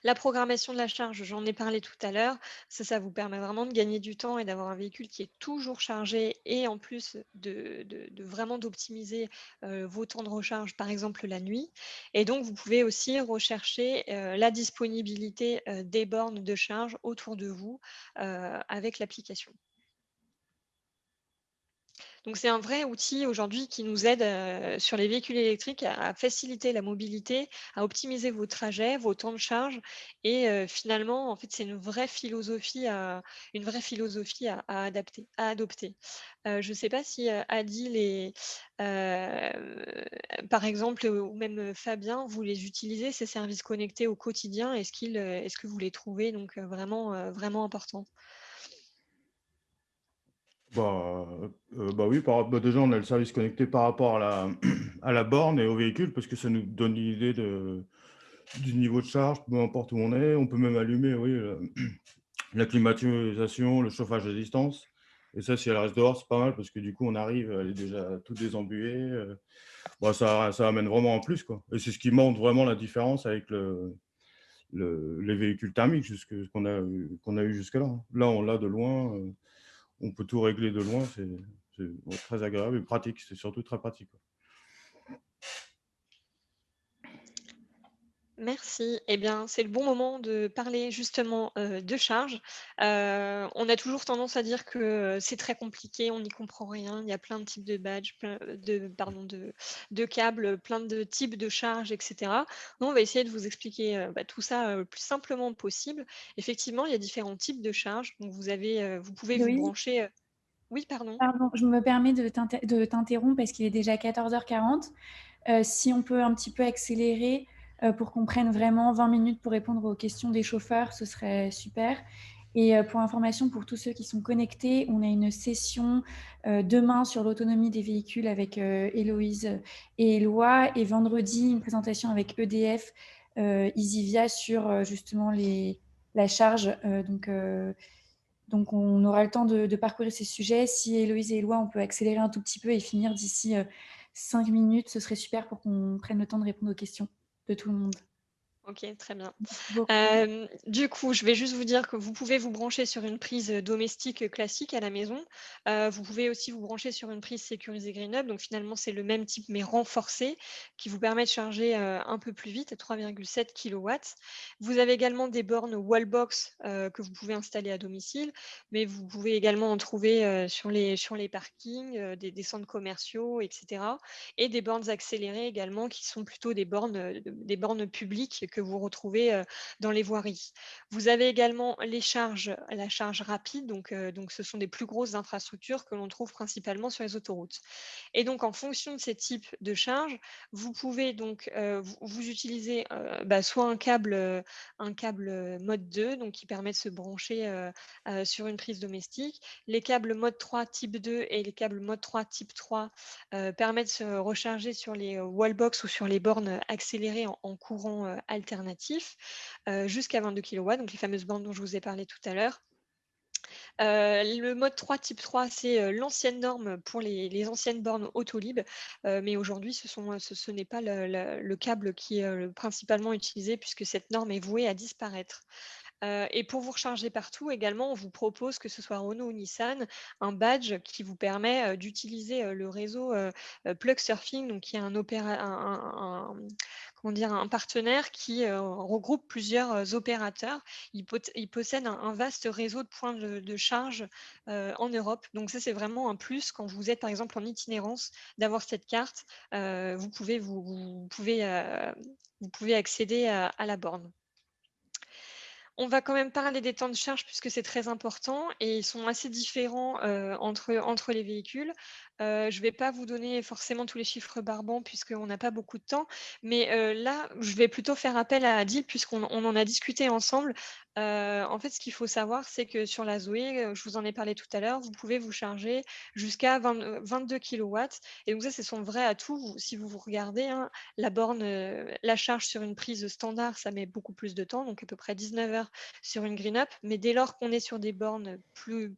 La programmation de la charge, j'en ai parlé tout à l'heure. Ça vous permet vraiment de gagner du temps et d'avoir un véhicule qui est toujours chargé et en plus de vraiment d'optimiser vos temps de recharge, par exemple la nuit. Et donc, vous pouvez aussi rechercher la disponibilité des bornes de charge autour de vous avec l'application. Donc c'est un vrai outil aujourd'hui qui nous aide, sur les véhicules électriques à faciliter la mobilité, à optimiser vos trajets, vos temps de charge et finalement, en fait, c'est une vraie philosophie à adopter. Je ne sais pas si, Adil et par exemple, ou même, Fabien, vous les utilisez ces services connectés au quotidien? Est-ce que vous les trouvez donc, vraiment importants? Bah oui, déjà, on a le service connecté par rapport à à la borne et au véhicule, parce que ça nous donne une idée du niveau de charge, peu importe où on est. On peut même allumer, oui, la climatisation, le chauffage à distance. Et ça, si elle reste dehors, c'est pas mal, parce que du coup, on arrive, elle est déjà toute désembuyée. Ça amène vraiment en plus, quoi. Et c'est ce qui montre vraiment la différence avec les véhicules thermiques qu'on a eu jusque-là, hein. Là, on l'a de loin. On peut tout régler de loin, c'est très agréable et pratique, c'est surtout très pratique, quoi. Merci. Eh bien, c'est le bon moment de parler justement, de charge. On a toujours tendance à dire que, c'est très compliqué, on n'y comprend rien. Il y a plein de types de badges, plein de câbles, plein de types de charges et cetera. Nous, on va essayer de vous expliquer, tout ça, le plus simplement possible. Effectivement, il y a différents types de charges. Donc vous pouvez vous Héloïse, brancher, oui, pardon? pardon, je me permets de t'interrompre parce qu'il est déjà 14h40. Si on peut un petit peu accélérer pour qu'on prenne vraiment 20 minutes pour répondre aux questions des chauffeurs, ce serait super. Et pour information, pour tous ceux qui sont connectés, on a une session demain sur l'autonomie des véhicules avec Héloïse et Éloi, et vendredi, une présentation avec EDF, Easyvia sur justement la charge. Donc, on aura le temps de parcourir ces sujets. Si Héloïse et Éloi, on peut accélérer un tout petit peu et finir d'ici 5 minutes, ce serait super pour qu'on prenne le temps de répondre aux questions de tout le monde. OK, très bien. Merci beaucoup. Du coup, je vais juste vous dire que vous pouvez vous brancher sur une prise, domestique, classique à la maison. Vous pouvez aussi vous brancher sur une prise sécurisée GreenUp. Donc finalement, c'est le même type mais renforcé qui vous permet de charger, un peu plus vite, 3,7 kilowatts. Vous avez également des bornes Wallbox, que vous pouvez installer à domicile, mais vous pouvez également en trouver, sur les parkings, des centres commerciaux et cetera, et des bornes accélérées également qui sont plutôt des bornes publiques que vous retrouvez, dans les voiries. Vous avez également la charge rapide, donc ce sont des plus grosses infrastructures que l'on trouve principalement sur les autoroutes. Et donc en fonction de ces types de charges, vous pouvez donc, vous utiliser, soit un câble, mode 2, donc qui permet de se brancher, sur une prise domestique. Les câbles mode 3 type 2 et les câbles mode 3 type 3 permettent de se recharger sur les wallbox ou sur les bornes accélérées en courant alternatif jusqu'à 22 kilowatts, donc les fameuses bornes dont je vous ai parlé tout à l'heure. Le mode 3 type 3, c'est l'ancienne norme pour les anciennes bornes Autolib, mais aujourd'hui, ce n'est pas le câble qui est principalement utilisé puisque cette norme est vouée à disparaître. Et pour vous recharger partout également, on vous propose, que ce soit Renault ou Nissan, un badge qui vous permet d'utiliser le réseau Plug Surfing, donc qui est comment dire, un partenaire qui regroupe plusieurs opérateurs. Il possède un vaste réseau de points de charge en Europe. Donc ça, c'est vraiment un plus quand vous êtes par exemple en itinérance d'avoir cette carte. Vous pouvez accéder à la borne. On va quand même parler des temps de charge puisque c'est très important et ils sont assez différents, entre les véhicules. Je ne vais pas vous donner forcément tous les chiffres barbants puisqu'on n'a pas beaucoup de temps, mais là, je vais plutôt faire appel à Adil puisqu'on en a discuté ensemble. En fait, ce qu'il faut savoir, c'est que sur la Zoé, je vous en ai parlé tout à l'heure, vous pouvez vous charger jusqu'à 22 kilowatts, et donc ça, c'est son vrai atout. Si vous regardez, hein, la borne, la charge sur une prise standard, ça met beaucoup plus de temps, donc à peu près 19 heures km/h sur une green up, mais dès lors qu'on est sur des bornes plus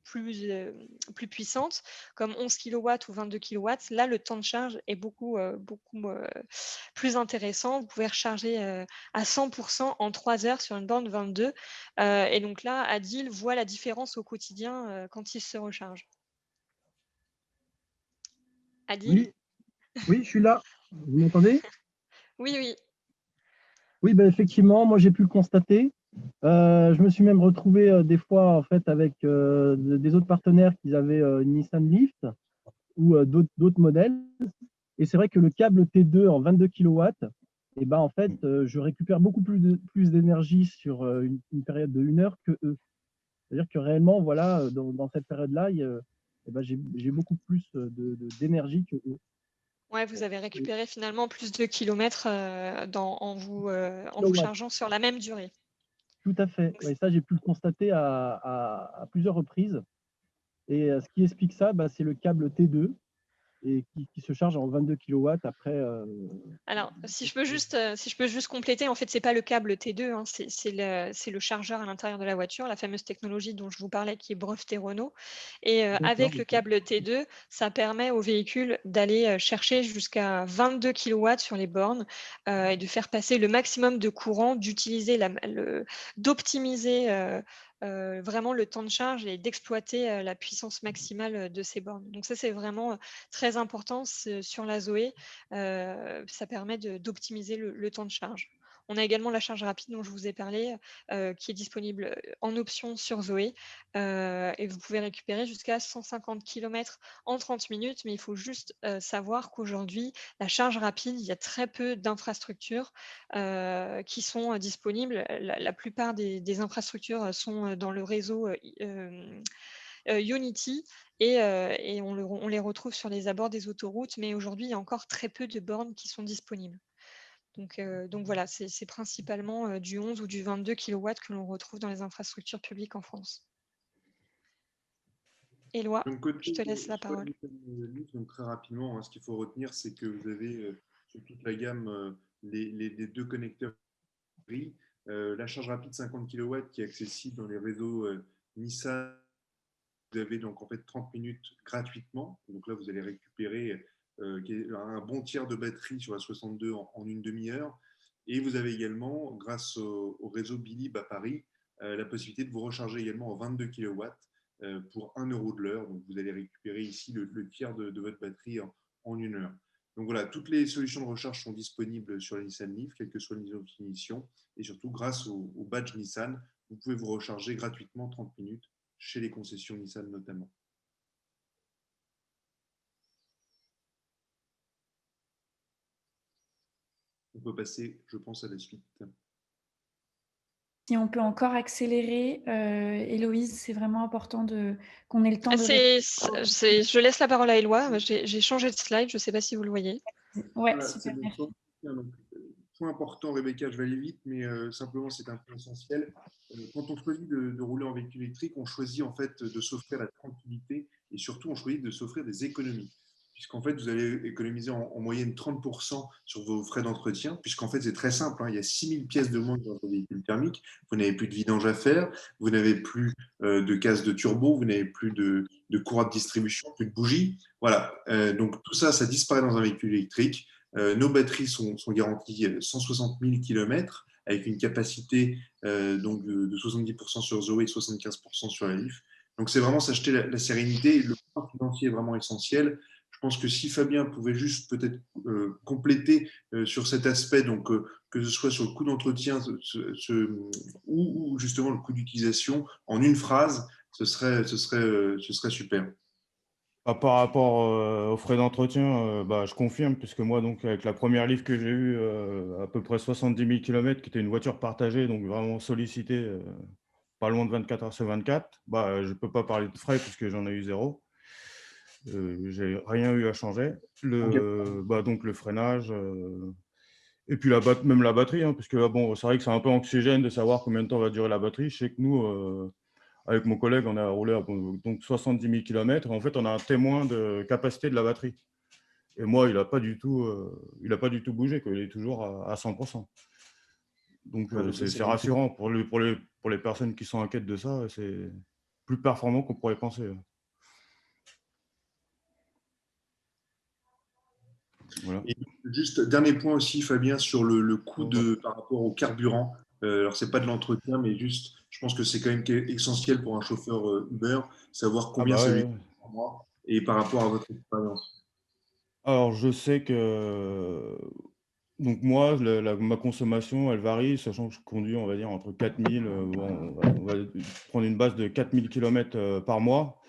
puissantes, comme 11 kW ou 22 kW, là, le temps de charge est beaucoup plus intéressant. Vous pouvez recharger à 100% en 3 heures sur une borne 22. Et donc là, Adil voit la différence au quotidien quand il se recharge. Adil? Oui, je suis là. Vous m'entendez? Oui, oui. Oui, ben, effectivement, moi j'ai pu le constater. Je me suis même retrouvé des fois en fait avec des autres partenaires qui avaient une Nissan Leaf ou d'autres modèles. Et c'est vrai que le câble T2 en 22 kW, et ben, en fait, je récupère beaucoup plus d'énergie sur une période de 1 heure que eux. C'est-à-dire que réellement, voilà, dans cette période-là, et ben, j'ai beaucoup plus d'énergie que eux. Ouais, vous avez récupéré finalement plus de kilomètres en vous Kilowatts. chargeant sur la même durée. Tout à fait. Donc, Ouais, ça, j'ai pu le constater à plusieurs reprises. Et ce qui explique ça, bah, c'est le câble T2 et qui se charge en 22 kW après. Alors, si je peux juste compléter, en fait, c'est pas le câble T2, hein, c'est le chargeur à l'intérieur de la voiture, la fameuse technologie dont je vous parlais qui est brevetée Renault. Et avec le câble T2, ça permet au véhicule d'aller chercher jusqu'à 22 kW sur les bornes et de faire passer le maximum de courant, d'optimiser vraiment le temps de charge et d'exploiter la puissance maximale de ces bornes. Donc ça, c'est vraiment très important sur la Zoé. Ça permet d'optimiser le temps de charge. On a également la charge rapide dont je vous ai parlé, qui est disponible en option sur Zoé. Et vous pouvez récupérer jusqu'à 150 km en 30 minutes. Mais il faut juste savoir qu'aujourd'hui, la charge rapide, il y a très peu d'infrastructures qui sont disponibles. La plupart des infrastructures sont dans le réseau Unity et on les retrouve sur les abords des autoroutes, mais aujourd'hui, il y a encore très peu de bornes qui sont disponibles. Donc voilà, c'est principalement du 11 ou du 22 kW que l'on retrouve dans les infrastructures publiques en France. Éloi, Donc, je te laisse la parole. Donc, très rapidement, hein, ce qu'il faut retenir, c'est que vous avez sur toute la gamme les deux connecteurs gris. La charge rapide 50 kW qui est accessible dans les réseaux Nissan. Vous avez donc en fait 30 minutes gratuitement. Donc là, vous allez récupérer un bon tiers de batterie sur la 62 en une demi-heure. Et vous avez également, grâce au réseau Bilib à Paris, la possibilité de vous recharger également en 22 kW pour 1 euro de l'heure. Donc vous allez récupérer ici le tiers de votre batterie en 1 heure. Donc voilà, toutes les solutions de recharge sont disponibles sur la Nissan Leaf, quel que soit le niveau de finition. Et surtout, grâce au badge Nissan, vous pouvez vous recharger gratuitement 30 minutes chez les concessions Nissan notamment. On peut passer, je pense, à la suite. Si on peut encore accélérer, Héloïse, c'est vraiment important qu'on ait le temps de... Je laisse la parole à Éloi. J'ai changé de slide, je ne sais pas si vous le voyez. Ouais, voilà, super. donc, point important, Rebecca, je vais aller vite, mais simplement c'est un point essentiel. Quand on choisit de rouler en véhicule électrique, on choisit en fait de s'offrir la tranquillité et surtout on choisit de s'offrir des économies. Puisqu'en fait, vous allez économiser en moyenne 30% sur vos frais d'entretien, puisqu'en fait, c'est très simple, hein, il y a 6000 pièces de moins dans votre véhicule thermique, vous n'avez plus de vidange à faire, vous n'avez plus de casse de turbo, vous n'avez plus de courroie de distribution, plus de bougies. Voilà, donc tout ça, ça disparaît dans un véhicule électrique. Nos batteries sont garanties 160 000 km avec une capacité donc de 70% sur Zoé et 75% sur la Leaf. Donc c'est vraiment s'acheter la sérénité. Le point financier est vraiment essentiel. Je pense que si Fabien pouvait juste peut-être compléter sur cet aspect, donc que ce soit sur le coût d'entretien ou justement le coût d'utilisation, en une phrase, ce serait super. Par rapport aux frais d'entretien, je confirme, puisque moi, donc, avec la première Leaf que j'ai eue, à peu près 70 000 km, qui était une voiture partagée, donc vraiment sollicitée, pas loin de 24 heures sur 24, je ne peux pas parler de frais puisque j'en ai eu zéro. J'ai rien eu à changer. Donc le freinage, et puis même la batterie, hein, puisque bon, c'est vrai que c'est un peu anxiogène de savoir combien de temps va durer la batterie. Je sais que nous, avec mon collègue, on a roulé donc 70 000 km. En fait, on a un témoin de capacité de la batterie. Et moi, il n'a pas du tout bougé, quoi. Il est toujours à 100%. Donc, Ouais, donc ça, c'est rassurant pour les personnes qui sont inquiètes de ça. C'est plus performant qu'on pourrait penser. Voilà. Et juste, dernier point aussi, Fabien, sur le coût par rapport au carburant. Alors, c'est pas de l'entretien, mais juste, je pense que c'est quand même essentiel pour un chauffeur Uber, savoir Ah combien bah ça lui ouais. coûte par mois et par rapport à votre expérience. Alors, je sais que donc moi, ma consommation, elle varie, sachant que je conduis, on va dire, entre 4000, bon, on va prendre une base de 4000 km par mois.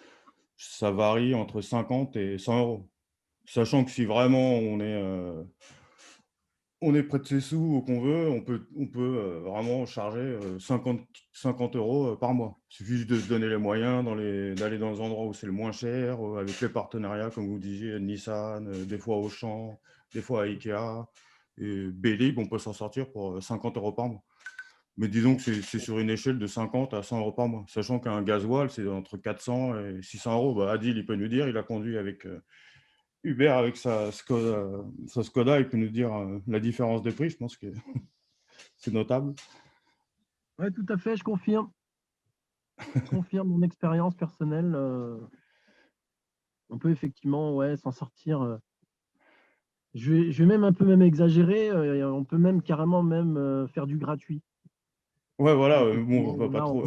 Ça varie entre 50 et 100 euros. Sachant que si vraiment on est près de ses sous ou qu'on veut, on peut vraiment charger 50 euros par mois. Il suffit juste de se donner les moyens d'aller dans les endroits où c'est le moins cher, avec les partenariats, comme vous disiez, Nissan, des fois Auchan, des fois Ikea. Et Bélib, on peut s'en sortir pour 50 euros par mois. Mais disons que c'est sur une échelle de 50 à 100 euros par mois. Sachant qu'un gasoil, c'est entre 400 et 600 euros. Bah, Adil, il peut nous dire, il a conduit avec Uber avec sa Skoda, il peut nous dire la différence de prix. Je pense que c'est notable. Oui, tout à fait, je confirme. Je confirme mon expérience personnelle. On peut effectivement s'en sortir. Je vais même un peu exagérer. On peut même carrément faire du gratuit. Ouais, voilà, bon, on va Effectivement, pas là, trop.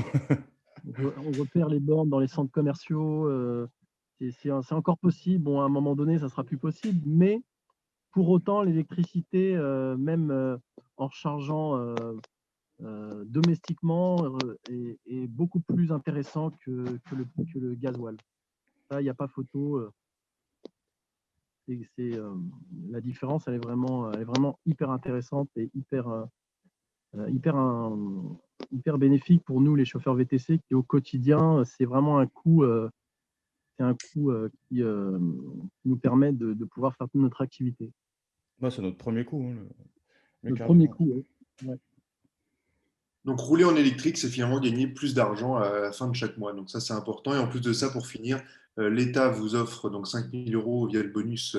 on repère les bornes dans les centres commerciaux. C'est encore possible. Bon, à un moment donné, ça sera plus possible. Mais pour autant, l'électricité, même en rechargeant domestiquement, est beaucoup plus intéressant que le gasoil. Ça, il n'y a pas photo. La différence, elle est vraiment hyper intéressante et hyper bénéfique pour nous, les chauffeurs VTC, qui au quotidien, c'est vraiment un coût, qui nous permet de pouvoir faire toute notre activité. Bah, c'est notre premier coup, hein, le Notre premier carburant. coup, ouais. Donc, rouler en électrique, c'est finalement gagner plus d'argent à la fin de chaque mois. Donc, ça, c'est important. Et en plus de ça, pour finir, l'État vous offre donc 5 000 euros via le bonus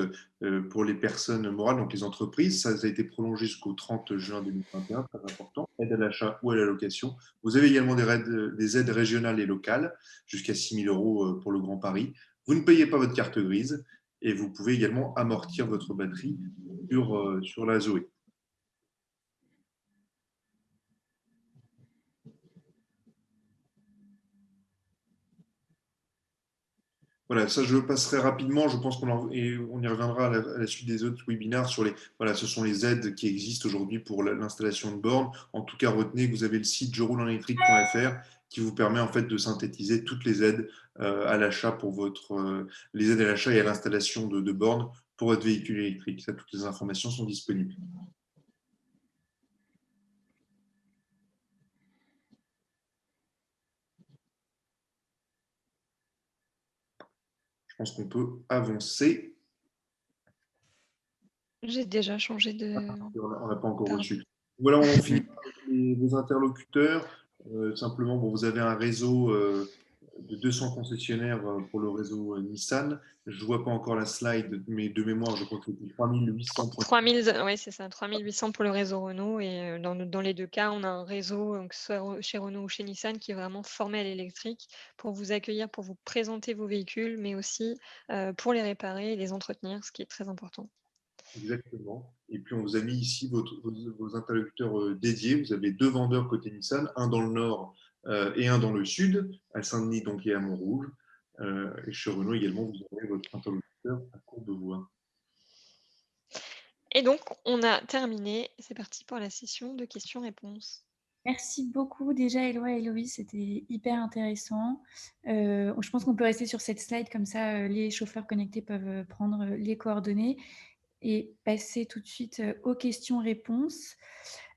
pour les personnes morales, donc les entreprises. Ça a été prolongé jusqu'au 30 juin 2021, très important. Aide à l'achat ou à la location. Vous avez également des aides régionales et locales, jusqu'à 6 000 euros pour le Grand Paris. Vous ne payez pas votre carte grise et vous pouvez également amortir votre batterie sur la Zoé. Voilà, ça je passerai rapidement. Je pense on y reviendra à la suite des autres webinaires sur voilà, ce sont les aides qui existent aujourd'hui pour l'installation de bornes. En tout cas, retenez que vous avez le site jeroulenelectrique.fr qui vous permet en fait de synthétiser toutes les aides à l'achat les aides à l'achat et à l'installation de bornes pour votre véhicule électrique. Ça, toutes les informations sont disponibles. Je pense qu'on peut avancer. J'ai déjà changé de... On n'a pas encore reçu. Voilà, on finit avec vos interlocuteurs. Simplement, bon, vous avez un réseau de 200 concessionnaires pour le réseau Nissan. Je ne vois pas encore la slide, mais de mémoire, je crois que c'était 3800. 3000, oui, c'est ça, 3800 pour le réseau Renault. Et dans les deux cas, on a un réseau, que ce soit chez Renault ou chez Nissan, qui est vraiment formé à l'électrique pour vous accueillir, pour vous présenter vos véhicules, mais aussi pour les réparer et les entretenir, ce qui est très important. Exactement. Et puis, on vous a mis ici vos interlocuteurs dédiés. Vous avez 2 vendeurs côté Nissan, un dans le nord et un dans le sud, à Saint-Denis donc, et à Montrouge. Et chez Renault également, vous aurez votre interlocuteur à Courbevoie. Et donc, on a terminé. C'est parti pour la session de questions-réponses. Merci beaucoup déjà Éloi et Héloïse, c'était hyper intéressant. Je pense qu'on peut rester sur cette slide, comme ça les chauffeurs connectés peuvent prendre les coordonnées et passer tout de suite aux questions-réponses.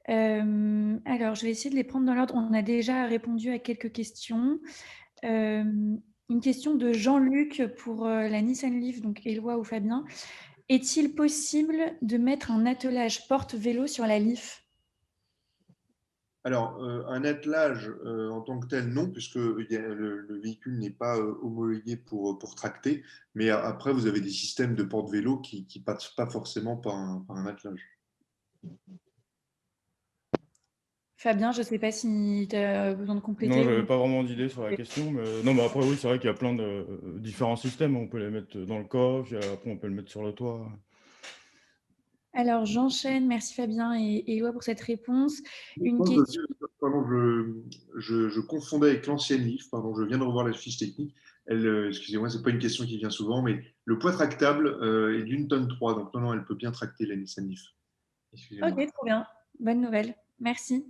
Alors, je vais essayer de les prendre dans l'ordre. On a déjà répondu à quelques questions. Une question de Jean-Luc pour la Nissan Leaf, donc Éloi ou Fabien. Est-il possible de mettre un attelage porte-vélo sur la Leaf ? Alors, un attelage en tant que tel, non, puisque le véhicule n'est pas homologué pour tracter. Mais après, vous avez des systèmes de porte-vélo qui ne passent pas forcément par un attelage. Fabien, je ne sais pas si tu as besoin de Non, compléter. j'avais ou- pas vraiment d'idée sur la question, mais non, mais après, oui, c'est vrai qu'il y a plein de différents systèmes. On peut les mettre dans le coffre, après, on peut le mettre sur le toit. Alors, j'enchaîne. Merci Fabien et Éloi pour cette réponse. Une Moi, question. pardon, je confondais avec l'ancienne Leaf. Pardon, je viens de revoir la fiche technique. Excusez-moi, c'est pas une question qui vient souvent, mais le poids tractable est d'une tonne 3. Donc, non, non, elle peut bien tracter la Nissan Leaf. Ok, Excusez-moi. trop bien. Bonne nouvelle. Merci.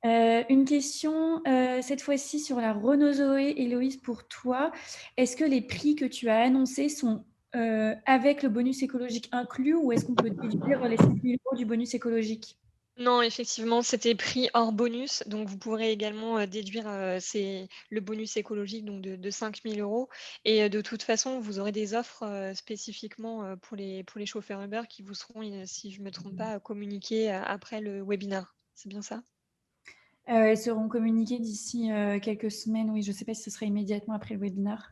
Une question, cette fois-ci sur la Renault Zoé, Héloïse, pour toi. Est-ce que les prix que tu as annoncés sont avec le bonus écologique inclus ou est-ce qu'on peut déduire les 5 000 € du bonus écologique? Non, effectivement, c'était pris hors bonus. Donc, vous pourrez également déduire le bonus écologique donc de 5 000 €. Et de toute façon, vous aurez des offres spécifiquement pour les chauffeurs Uber qui vous seront, si je ne me trompe pas, communiquées après le webinaire. C'est bien ça? Elles seront communiquées d'ici quelques semaines. Oui, je ne sais pas si ce sera immédiatement après le webinaire,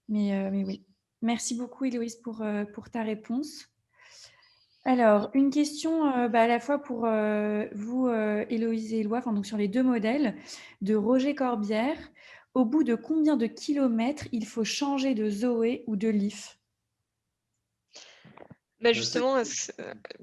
mais oui. Merci beaucoup, Héloïse, pour ta réponse. Alors, une question à la fois pour vous, Héloïse et Éloi, enfin, donc sur les deux modèles, de Roger Corbière. Au bout de combien de kilomètres il faut changer de Zoé ou de Leaf? Bah Ça, justement,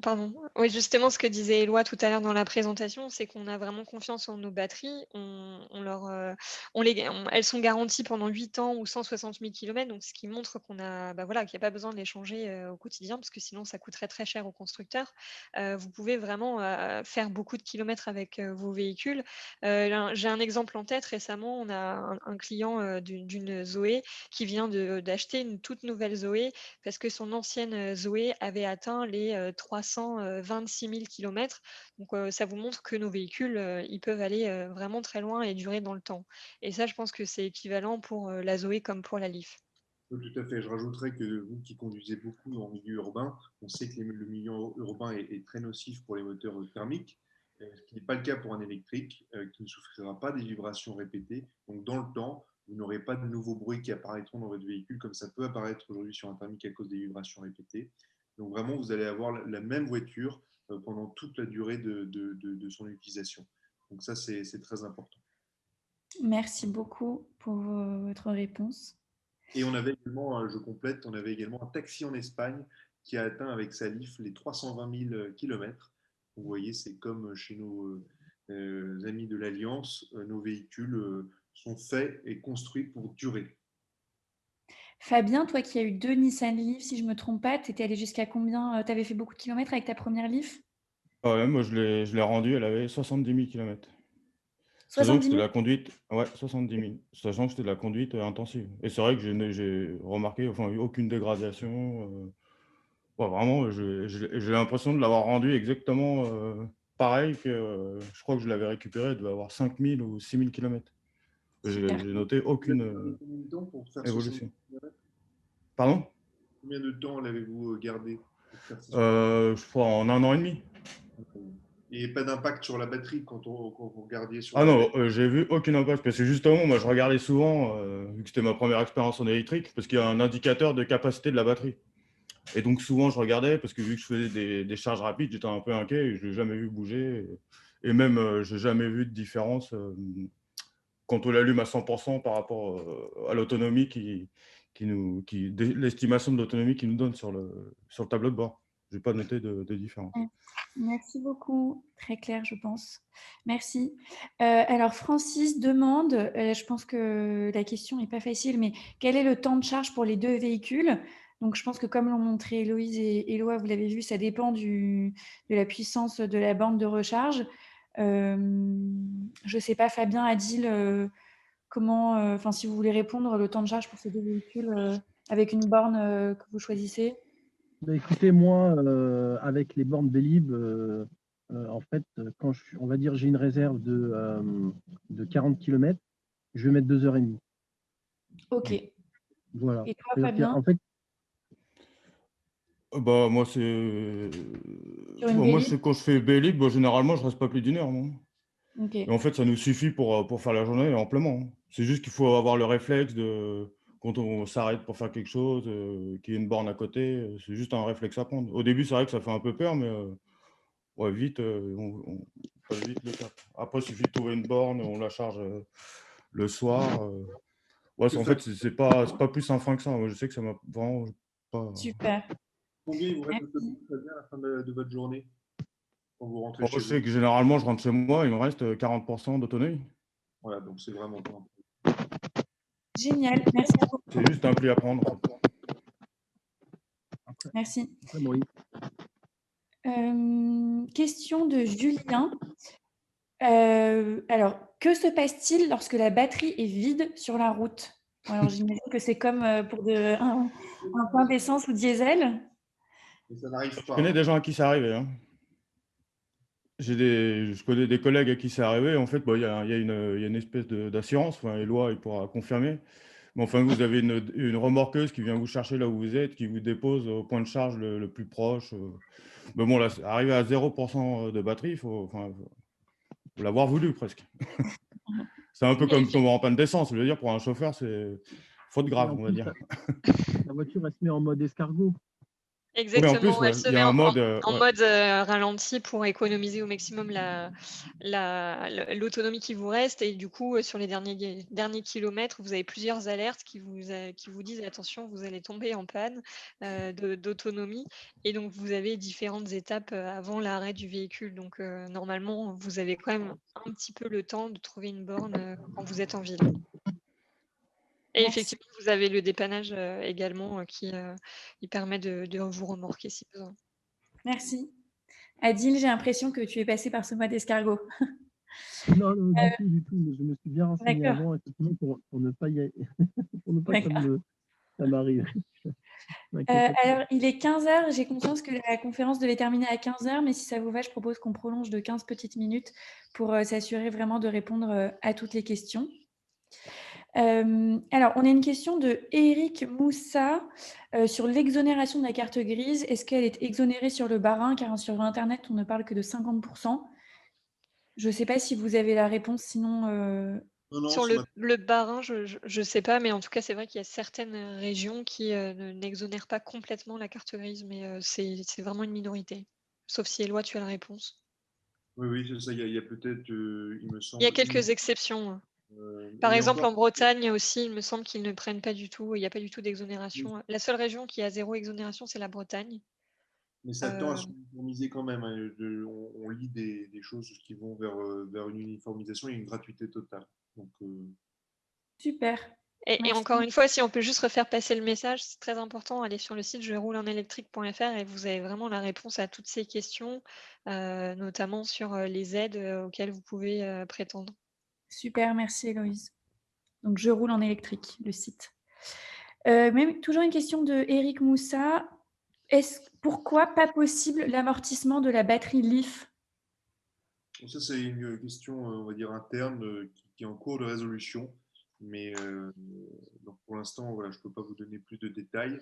pardon. Oui, justement, ce que disait Éloi tout à l'heure dans la présentation, c'est qu'on a vraiment confiance en nos batteries. Elles sont garanties pendant 8 ans ou 160 000 km, donc ce qui montre qu'on a, bah voilà, qu'il n'y a pas besoin de les changer au quotidien, parce que sinon, ça coûterait très cher aux constructeurs. Vous pouvez vraiment faire beaucoup de kilomètres avec vos véhicules. J'ai un exemple en tête. Récemment, on a un client d'une Zoé qui vient d'acheter une toute nouvelle Zoé parce que son ancienne Zoé avait atteint les 326 000 km. Donc, ça vous montre que nos véhicules, ils peuvent aller vraiment très loin et durer dans le temps. Et ça, je pense que c'est équivalent pour la Zoé comme pour la Leaf. oui, tout à fait. Je rajouterais que vous qui conduisez beaucoup en milieu urbain, on sait que le milieu urbain est très nocif pour les moteurs thermiques, ce qui n'est pas le cas pour un électrique qui ne souffrira pas des vibrations répétées. Donc, dans le temps, vous n'aurez pas de nouveaux bruits qui apparaîtront dans votre véhicule, comme ça peut apparaître aujourd'hui sur un thermique à cause des vibrations répétées. Donc, vraiment, vous allez avoir la même voiture pendant toute la durée de son utilisation. Donc, ça, c'est très important. Merci beaucoup pour votre réponse. Et on avait également, je complète, on avait également un taxi en Espagne qui a atteint avec sa Leaf les 320 000 km. Vous voyez, c'est comme chez nos amis de l'Alliance, nos véhicules sont faits et construits pour durer. Fabien, toi qui as eu 2 Nissan Leaf, si je ne me trompe pas, tu étais allé jusqu'à combien? Tu avais fait beaucoup de kilomètres avec ta première Leaf? Ah ouais, moi, je l'ai rendue, elle avait 70 000 km. Sachant que 70 c'était de 000? la conduite, ouais, 70 000. Sachant que c'était de la conduite intensive. Et c'est vrai que j'ai remarqué, enfin, aucune dégradation. Ouais, vraiment, j'ai l'impression de l'avoir rendu exactement pareil que je crois que je l'avais récupéré, elle devait avoir 5 000 ou 6 000 km. Super. J'ai noté Vous aucune avez gardé combien de temps pour faire 70 évolution. km? Pardon? Combien de temps l'avez-vous gardé pour faire ces Je crois en 1 an et demi. Et pas d'impact sur la batterie quand vous regardiez sur Ah la non, batterie. j'ai vu aucune impact parce que justement, moi je regardais souvent, vu que c'était ma première expérience en électrique, parce qu'il y a un indicateur de capacité de la batterie. Et donc souvent je regardais parce que vu que je faisais des charges rapides, j'étais un peu inquiet et je ne l'ai jamais vu bouger. Et même, je n'ai jamais vu de différence quand on l'allume à 100% par rapport à l'autonomie l'estimation de l'autonomie qu'il nous donne sur le tableau de bord. Je n'ai pas noté de différence. Merci beaucoup. Très clair, je pense. Merci. Alors, Francis demande, je pense que la question n'est pas facile, mais quel est le temps de charge pour les deux véhicules? Donc, je pense que comme l'ont montré Héloïse et Éloi, vous l'avez vu, ça dépend de la puissance de la borne de recharge. Je ne sais pas, Fabien, Adil, comment, enfin, si vous voulez répondre, le temps de charge pour ces deux véhicules avec une borne que vous choisissez. Bah, écoutez, moi, avec les bornes Vélib, en fait, quand on va dire j'ai une réserve de 40 km, je vais mettre 2h30. Ok. Voilà. Et toi, C'est-à-dire Fabien, en fait, Bah, moi, sur une moi, Vélib? quand je fais B-Lib, bah, généralement, je reste pas plus d'1 heure. Moi. Ok. Et en fait, ça nous suffit pour faire la journée amplement. Hein. C'est juste qu'il faut avoir le réflexe quand on s'arrête pour faire quelque chose, qu'il y ait une borne à côté. C'est juste un réflexe à prendre. Au début, c'est vrai que ça fait un peu peur, mais ouais, vite, passe vite le cap. Après, il suffit de trouver une borne, on la charge le soir. Ouais, en fait, c'est pas plus un frein que ça. Moi, je sais que ça m'a vraiment pas. Super. Combien il vous reste Merci. de très bien à la fin de votre journée quand vous rentrez Bon, chez je vous? sais que généralement, je rentre chez moi, il me reste 40% d'autonomie. Voilà, donc c'est vraiment bien. Génial. Merci beaucoup. C'est juste un pli à prendre, en fait. Merci. Après, bon, Question de Julien. Alors, que se passe-t-il lorsque la batterie est vide sur la route? Alors, j'imagine que c'est comme pour un plein d'essence ou diesel. Mais ça n'arrive Je pas. connais des gens à qui c'est arrivé. Hein. Je connais des collègues à qui c'est arrivé. En fait, il y a une espèce d'assurance. Enfin, Éloi, il pourra confirmer. Mais enfin, vous avez une remorqueuse qui vient vous chercher là où vous êtes, qui vous dépose au point de charge le plus proche. Mais bon, là, arriver à 0% de batterie, il faut l'avoir voulu presque. C'est un peu Et comme tomber en panne d'essence. Je veux dire, pour un chauffeur, c'est faute et grave, en on va plus, dire. la voiture, elle se met en mode escargot. Oui, en Exactement, plus, elle ouais, se il y met a un en, mode. en Ouais. mode ralenti pour économiser au maximum l'autonomie qui vous reste. Et du coup, sur les derniers kilomètres, vous avez plusieurs alertes qui vous disent attention, vous allez tomber en panne d'autonomie. Et donc, vous avez différentes étapes avant l'arrêt du véhicule. Donc, normalement, vous avez quand même un petit peu le temps de trouver une borne quand vous êtes en ville. Et Merci. effectivement, vous avez le dépannage également qui il permet de vous remorquer si besoin. Merci. Adil, j'ai l'impression que tu es passé par ce mode escargot. Non, non, du tout. Mais je me suis bien renseigné D'accord. avant, effectivement, pour ne pas y aller, pour ne pas que D'accord. ça m'arrive. Je m'inquiète pas. Alors, il est 15 heures. J'ai conscience que la conférence devait terminer à 15 heures, mais si ça vous va, je propose qu'on prolonge de 15 petites minutes pour s'assurer vraiment de répondre à toutes les questions. Alors, on a une question de Eric Moussa sur l'exonération de la carte grise. Est-ce qu'elle est exonérée sur le Bas-Rhin? Car sur Internet, on ne parle que de 50%. Je ne sais pas si vous avez la réponse, sinon... Non, Sur le Bas-Rhin, je sais pas, mais en tout cas, c'est vrai qu'il y a certaines régions qui n'exonèrent pas complètement la carte grise, mais c'est vraiment une minorité. Sauf si Éloi, tu as la réponse. oui, c'est ça. Il y a peut-être, il me Il y a semble, quelques exceptions. Par et exemple, encore, en Bretagne aussi, il me semble qu'ils ne prennent pas du tout, il n'y a pas du tout d'exonération. La seule région qui a 0 exonération, c'est la Bretagne. mais ça tend à Euh, s'uniformiser quand même. Hein. On lit des choses qui vont vers une uniformisation et une gratuité totale. Donc, Super, Et merci. encore une fois, si on peut juste refaire passer le message, c'est très important. Allez sur le site jeroulenelectrique.fr et vous avez vraiment la réponse à toutes ces questions, notamment sur les aides auxquelles vous pouvez prétendre. Super, merci Héloïse. Donc, je roule en électrique, le site. Toujours une question de Eric Moussa. Pourquoi pas possible l'amortissement de la batterie LiF? ça, c'est une question, on va dire, interne qui est en cours de résolution. Mais donc pour l'instant, voilà, je ne peux pas vous donner plus de détails,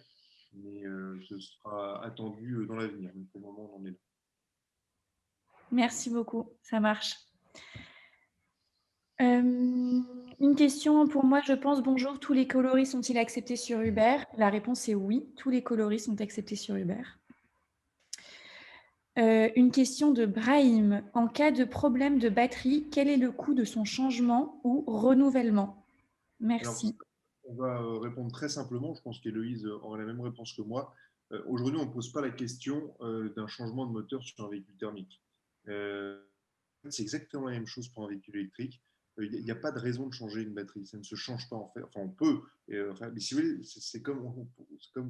mais ce sera attendu dans l'avenir. Mais pour le moment, on en est là. Merci beaucoup, ça marche. Une question pour moi, je pense. Bonjour, tous les coloris sont-ils acceptés sur Uber? La réponse est oui, tous les coloris sont acceptés sur Uber. Une question de Brahim. En cas de problème de batterie, quel est le coût de son changement ou renouvellement? Alors, Merci. on va répondre très simplement. Je pense qu'Héloïse aura la même réponse que moi. Aujourd'hui, on ne pose pas la question d'un changement de moteur sur un véhicule thermique. C'est exactement la même chose pour un véhicule électrique. Il n'y a pas de raison de changer une batterie. Ça ne se change pas en fait. Enfin, on peut. Mais si vous voulez, c'est comme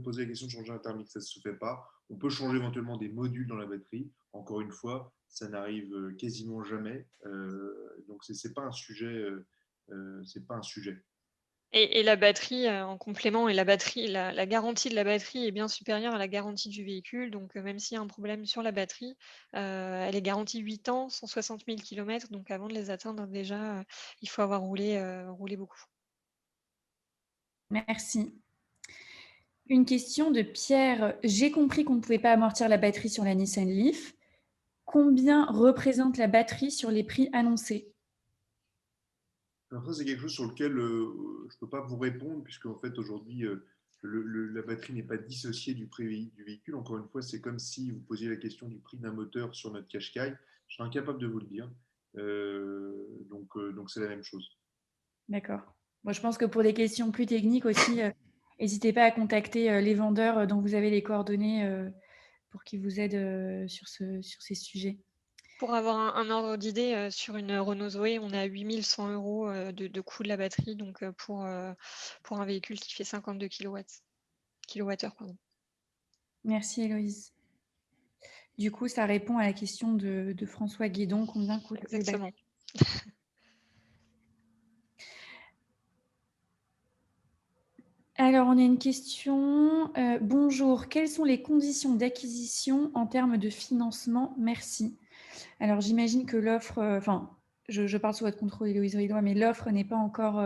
poser la question de changer un thermique. Ça ne se fait pas. On peut changer éventuellement des modules dans la batterie. Encore une fois, ça n'arrive quasiment jamais. Donc, c'est pas un sujet. C'est pas un sujet. Et la batterie, en complément, et la garantie de la batterie est bien supérieure à la garantie du véhicule. Donc, même s'il y a un problème sur la batterie, elle est garantie 8 ans, 160 000 km. Donc, avant de les atteindre, déjà, il faut avoir roulé beaucoup. Merci. Une question de Pierre. J'ai compris qu'on ne pouvait pas amortir la batterie sur la Nissan Leaf. Combien représente la batterie sur les prix annoncés? Alors ça, c'est quelque chose sur lequel je ne peux pas vous répondre, puisque en fait, aujourd'hui, la batterie n'est pas dissociée du prix du véhicule. Encore une fois, c'est comme si vous posiez la question du prix d'un moteur sur notre Qashqai. Je serais incapable de vous le dire. Donc c'est la même chose. D'accord. Moi, je pense que pour des questions plus techniques aussi, n'hésitez pas à contacter les vendeurs dont vous avez les coordonnées pour qu'ils vous aident sur ces sujets. Pour avoir un ordre d'idée, sur une Renault Zoé, on est à 8 100 € de coût de la batterie, donc pour un véhicule qui fait 52 kilowattheures, pardon. Merci Héloïse. Du coup, ça répond à la question de François Guédon, combien coûte les Exactement. batteries ? Alors, on a une question. Bonjour, quelles sont les conditions d'acquisition en termes de financement? Merci. Alors, j'imagine que l'offre, je parle sous votre contrôle, Héloïse Ridois, mais l'offre n'est pas encore,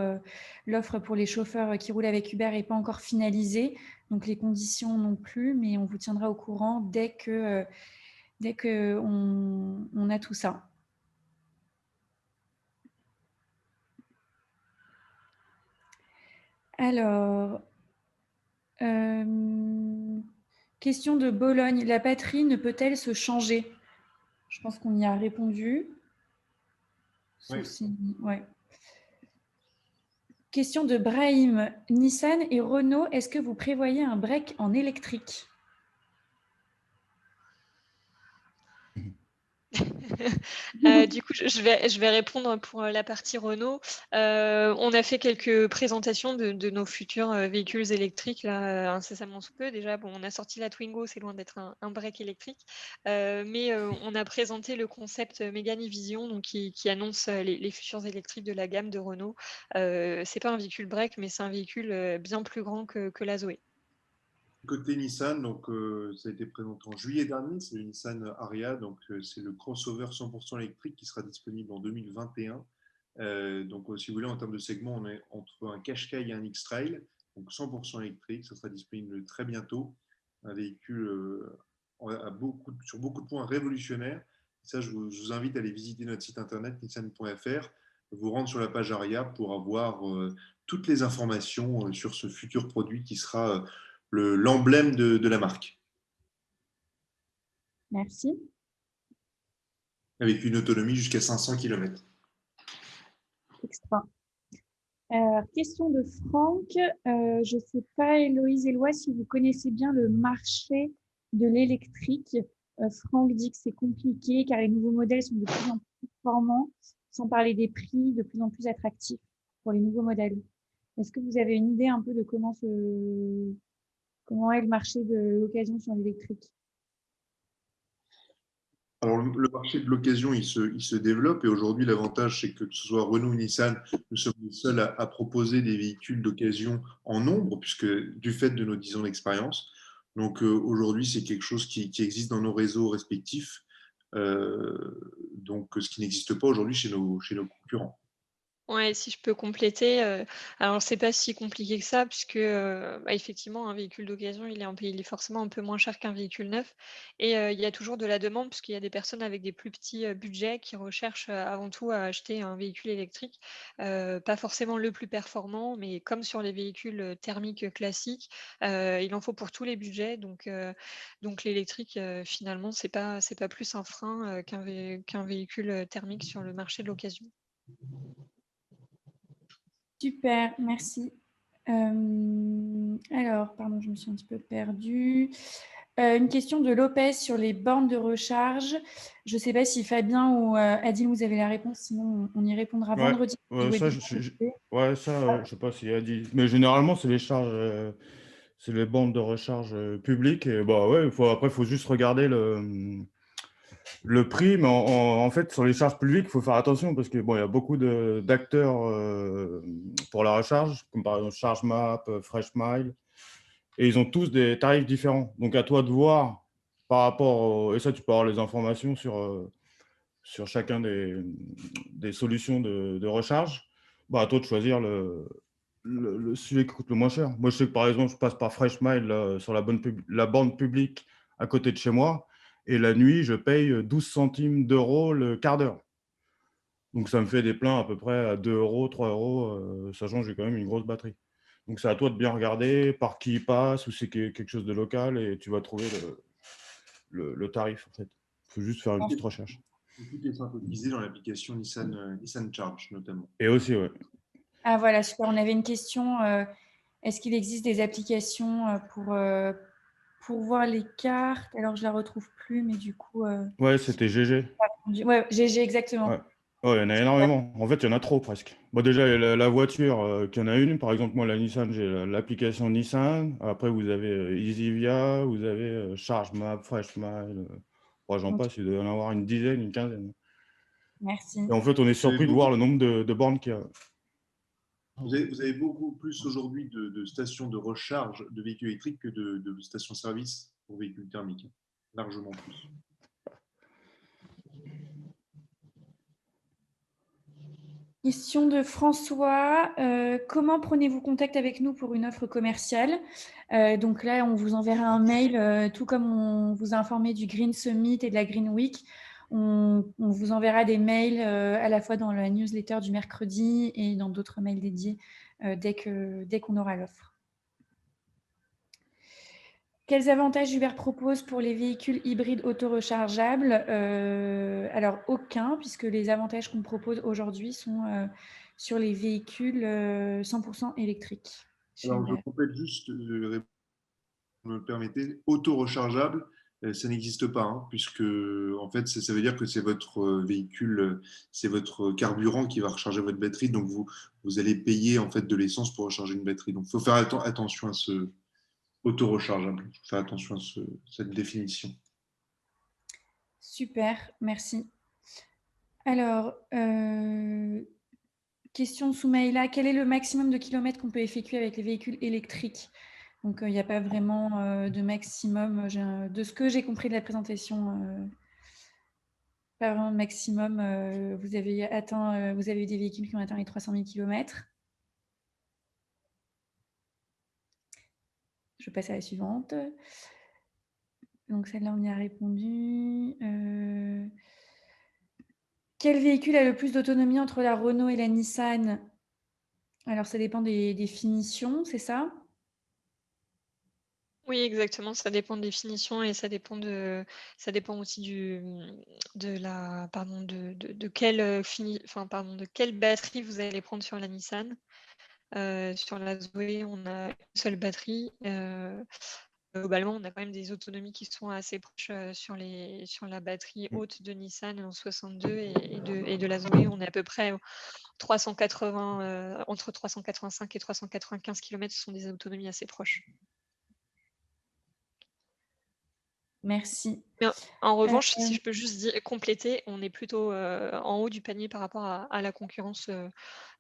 l'offre pour les chauffeurs qui roulent avec Uber n'est pas encore finalisée, donc les conditions non plus, mais on vous tiendra au courant dès que on a tout ça. Alors, question de Bologne, la batterie ne peut-elle se changer? Je pense qu'on y a répondu. Sauf Oui. si... ouais. Question de Brahim, Nissan et Renault, est-ce que vous prévoyez un break en électrique? Du coup, je vais répondre pour la partie Renault. On a fait quelques présentations de nos futurs véhicules électriques là, incessamment sous peu. Déjà, bon, on a sorti la Twingo, c'est loin d'être un break électrique, mais on a présenté le concept Mégane e-Vision, donc qui annonce les futurs électriques de la gamme de Renault. C'est pas un véhicule break, mais c'est un véhicule bien plus grand que la Zoé. Côté Nissan, donc, ça a été présenté en juillet dernier, c'est le Nissan Ariya, donc c'est le crossover 100% électrique qui sera disponible en 2021. Donc, si vous voulez, en termes de segment, on est entre un Qashqai et un X-Trail, donc 100% électrique, ça sera disponible très bientôt. Un véhicule sur beaucoup de points révolutionnaire. Ça, je vous invite à aller visiter notre site internet nissan.fr, vous rendre sur la page Ariya pour avoir toutes les informations sur ce futur produit qui sera l'emblème de la marque, Merci. avec une autonomie jusqu'à 500 km. Extra. Question de Franck. Je ne sais pas, Héloïse Éloi, si vous connaissez bien le marché de l'électrique. Franck dit que c'est compliqué car les nouveaux modèles sont de plus en plus performants, sans parler des prix de plus en plus attractifs pour les nouveaux modèles. Est-ce que vous avez une idée un peu de comment est le marché de l'occasion sur l'électrique? Alors, le marché de l'occasion, il se développe et aujourd'hui, l'avantage, c'est que ce soit Renault ou Nissan, nous sommes les seuls à proposer des véhicules d'occasion en nombre, puisque du fait de nos 10 ans d'expérience. Donc, aujourd'hui, c'est quelque chose qui existe dans nos réseaux respectifs, donc ce qui n'existe pas aujourd'hui chez nos concurrents. Ouais, si je peux compléter, alors c'est pas si compliqué que ça puisque, effectivement un véhicule d'occasion il est forcément un peu moins cher qu'un véhicule neuf et il y a toujours de la demande puisqu'il y a des personnes avec des plus petits, budgets qui recherchent, avant tout à acheter un véhicule électrique. Pas forcément le plus performant, mais comme sur les véhicules, thermiques, classiques, il en faut pour tous les budgets donc l'électrique, finalement c'est pas plus un frein, qu'un véhicule, thermique sur le marché de l'occasion. Super, merci. Alors, pardon, je me suis un petit peu perdue. Une question de Lopez sur les bornes de recharge. Je ne sais pas si Fabien ou Adil, vous avez la réponse, sinon on y répondra vendredi. Ça, je sais pas s'il a dit. Mais généralement, c'est les charges, c'est les bandes de recharge publiques. Et bah ouais, après, il faut juste regarder le prix. Mais en fait, sur les charges publiques, il faut faire attention parce que bon, il y a beaucoup d'acteurs pour la recharge, comme par exemple ChargeMap, FreshMile. Et ils ont tous des tarifs différents. Donc, à toi de voir par rapport. Et ça, tu peux avoir les informations sur chacun des solutions de recharge. Bah, à toi de choisir celui qui coûte le moins cher. Moi, je sais que par exemple, je passe par FreshMile là, sur la borne publique à côté de chez moi. Et la nuit, je paye 12 centimes d'euros le quart d'heure. Donc, ça me fait des pleins à peu près à 2 euros, 3 euros, sachant que j'ai quand même une grosse batterie. Donc, c'est à toi de bien regarder par qui il passe ou c'est quelque chose de local et tu vas trouver le tarif. En fait, il faut juste faire une petite recherche. Tout est synthétisé dans l'application Nissan Charge, notamment. Et aussi, ouais. Ah voilà, super. On avait une question. Est-ce qu'il existe des applications pour voir les cartes? Alors, je ne la retrouve plus, mais du coup… Ouais, c'était GG. Ouais, GG, exactement. Ouais. Oh, il y en a énormément. En fait, il y en a trop presque. Bon, déjà, il y a la voiture, qu'il y en a une. Par exemple, moi, la Nissan, j'ai l'application Nissan. Après, vous avez EasyVia, vous avez ChargeMap, FreshMile. Bon, j'en passe, il doit y en avoir une dizaine, une quinzaine. Merci. Et en fait, on est surpris de voir le nombre de bornes qu'il y a. Vous avez beaucoup plus aujourd'hui de stations de recharge de véhicules électriques que de stations-service pour véhicules thermiques. Largement plus. Question de François. Comment prenez-vous contact avec nous pour une offre commerciale? Donc là, on vous enverra un mail, tout comme on vous a informé du Green Summit et de la Green Week. On vous enverra des mails à la fois dans la newsletter du mercredi et dans d'autres mails dédiés dès qu'on aura l'offre. Quels avantages Uber propose pour les véhicules hybrides auto-rechargeables? Alors, aucun, puisque les avantages qu'on propose aujourd'hui sont sur les véhicules 100% électriques. Alors, je complète juste, me permettez, auto-rechargeable, ça n'existe pas, hein, puisque en fait, ça veut dire que c'est votre véhicule, c'est votre carburant qui va recharger votre batterie, donc vous allez payer en fait de l'essence pour recharger une batterie. Donc, il faut faire attention à ce auto-rechargeable. Il faut faire attention à cette définition. Super, merci. Alors, question sous Maïla, quel est le maximum de kilomètres qu'on peut effectuer avec les véhicules électriques? Donc, il n'y a pas vraiment de maximum. De ce que j'ai compris de la présentation, pas vraiment de maximum. Vous avez eu des véhicules qui ont atteint les 300 000 km. Je passe à la suivante. Donc, celle-là, on y a répondu. Quel véhicule a le plus d'autonomie entre la Renault et la Nissan? Alors, ça dépend des finitions, c'est ça? Oui, exactement. Ça dépend des finitions et ça dépend aussi de quelle batterie vous allez prendre sur la Nissan. Sur la Zoé, on a une seule batterie. Globalement, on a quand même des autonomies qui sont assez proches sur la batterie haute de Nissan en 62 et de la Zoé, on est à peu près 380, entre 385 et 395 km, ce sont des autonomies assez proches. Merci. Mais en revanche, si je peux juste compléter, on est plutôt en haut du panier par rapport à la concurrence.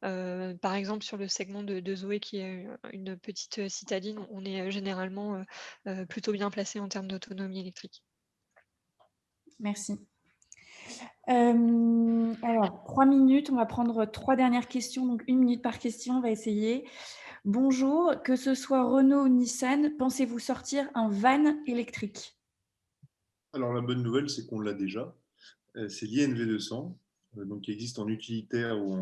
Par exemple, sur le segment de Zoé, qui est une petite citadine, on est généralement plutôt bien placé en termes d'autonomie électrique. Merci. Alors, 3 minutes, on va prendre 3 dernières questions, donc 1 minute par question, on va essayer. Bonjour, que ce soit Renault ou Nissan, pensez-vous sortir un van électrique? Alors, la bonne nouvelle, c'est qu'on l'a déjà. C'est l'INV200, donc qui existe en utilitaire ou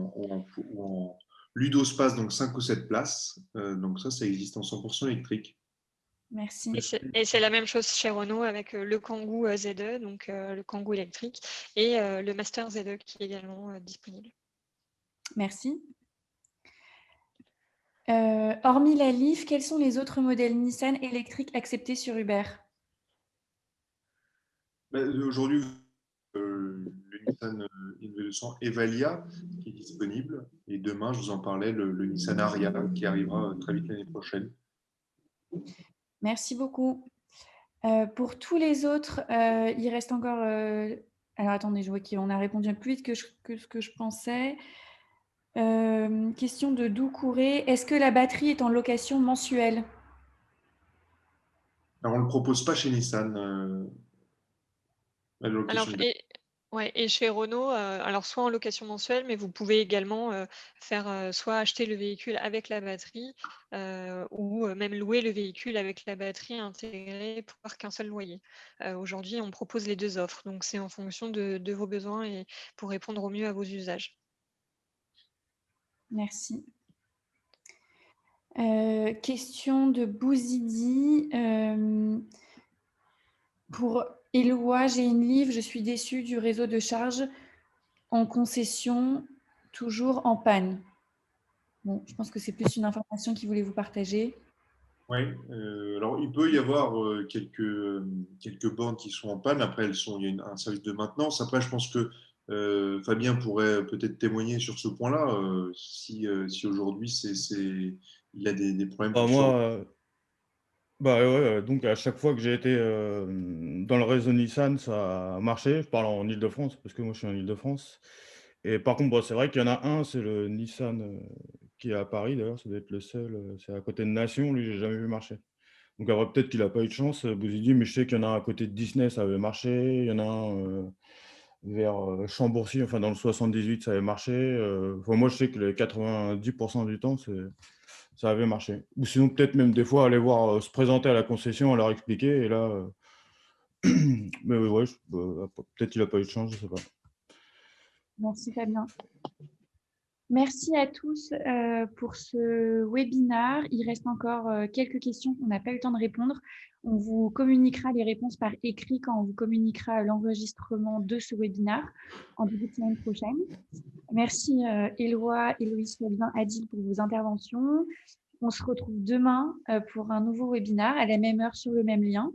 en ludospace, donc 5 ou 7 places. Donc ça existe en 100% électrique. Merci. Et c'est la même chose chez Renault avec le Kangoo ZE, donc le Kangoo électrique, et le Master ZE qui est également disponible. Merci. Hormis la Leaf, quels sont les autres modèles Nissan électriques acceptés sur Uber? Aujourd'hui, le Nissan NV200 Evalia qui est disponible. Et demain, je vous en parlais, le Nissan Ariya qui arrivera très vite l'année prochaine. Merci beaucoup. Pour tous les autres, il reste encore… alors, attendez, je vois qu'on a répondu plus vite que ce que je pensais. Question de Doucouré. Est-ce que la batterie est en location mensuelle? Alors, on ne le propose pas chez Nissan. La location Et chez Renault, alors soit en location mensuelle, mais vous pouvez également faire soit acheter le véhicule avec la batterie ou même louer le véhicule avec la batterie intégrée pour avoir qu'un seul loyer. Aujourd'hui, on propose les 2 offres, donc c'est en fonction de vos besoins et pour répondre au mieux à vos usages. Merci. Question de Bouzidi. Pour Éloi, j'ai une livre, je suis déçue du réseau de charge en concession, toujours en panne. Bon, je pense que c'est plus une information qu'il voulait vous partager. Oui, alors il peut y avoir quelques bornes qui sont en panne. Après, il y a un service de maintenance. Après, je pense que Fabien pourrait peut-être témoigner sur ce point-là, si aujourd'hui il a des problèmes Bah, sur. moi, bah, ouais, donc à chaque fois que j'ai été dans le réseau Nissan, ça a marché. Je parle en Île-de-France, parce que moi je suis en Île-de-France. Et par contre, bon, c'est vrai qu'il y en a un, c'est le Nissan qui est à Paris, d'ailleurs, ça doit être le seul. C'est à côté de Nation, lui, j'ai jamais vu marcher. Donc après, peut-être qu'il n'a pas eu de chance, Bouzidi, mais je sais qu'il y en a un à côté de Disney, ça avait marché. Il y en a un vers Chambourcy, enfin dans le 78, ça avait marché. Enfin, moi, je sais que les 90% du temps, ça avait marché. Ou sinon, peut-être même des fois, aller voir, se présenter à la concession, leur expliquer. Et là, mais ouais, peut-être qu'il n'a pas eu de chance, je sais pas. Merci Fabien. Merci à tous pour ce webinaire. Il reste encore quelques questions qu'on n'a pas eu le temps de répondre. On vous communiquera les réponses par écrit quand on vous communiquera l'enregistrement de ce webinaire en début de semaine prochaine. Merci Éloi, Héloïse, Fabien, Adil pour vos interventions. On se retrouve demain pour un nouveau webinaire à la même heure sur le même lien.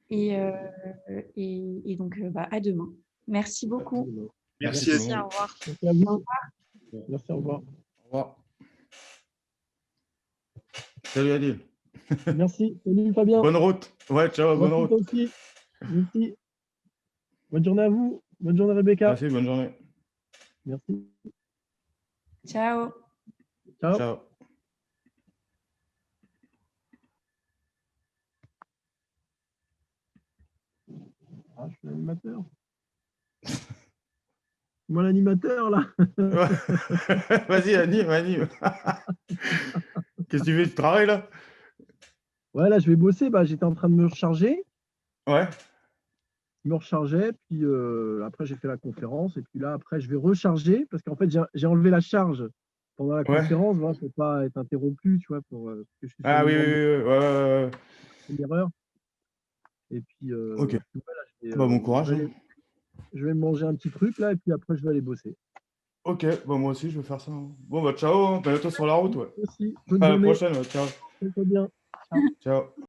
Et donc, à demain. Merci beaucoup. Merci. Merci, au revoir. Merci à vous. Merci, au revoir. Au revoir. Salut Adil. Merci. Salut Fabien. Bonne route. Ouais, ciao, bonne Merci route. toi aussi. Merci. Bonne journée à vous. Bonne journée Rebecca. Merci, bonne journée. Merci. Ciao. Ciao. Ciao. Ah, je suis l'animateur. Moi l'animateur là. Vas-y, anime. Qu'est-ce que tu fais? Tu travailles là? Ouais, là je vais bosser. Bah, j'étais en train de me recharger. Ouais. Je me rechargeais, puis après j'ai fait la conférence, et puis là après je vais recharger parce qu'en fait j'ai enlevé la charge pendant la Ouais. conférence, voilà, pour pas être interrompu, tu vois, pour parce que je suis sur Ah une oui, bande ouais. de erreur. Et puis Ok. voilà, Bah, bon courage. je vais manger un petit truc là, et puis après je vais aller bosser. Ok, bah moi aussi je vais faire ça. Bon bah ciao, bientôt sur la route, ouais. Aussi, bonne À la journée. prochaine, ouais, ciao. Faites-toi bien. Ciao. Ciao.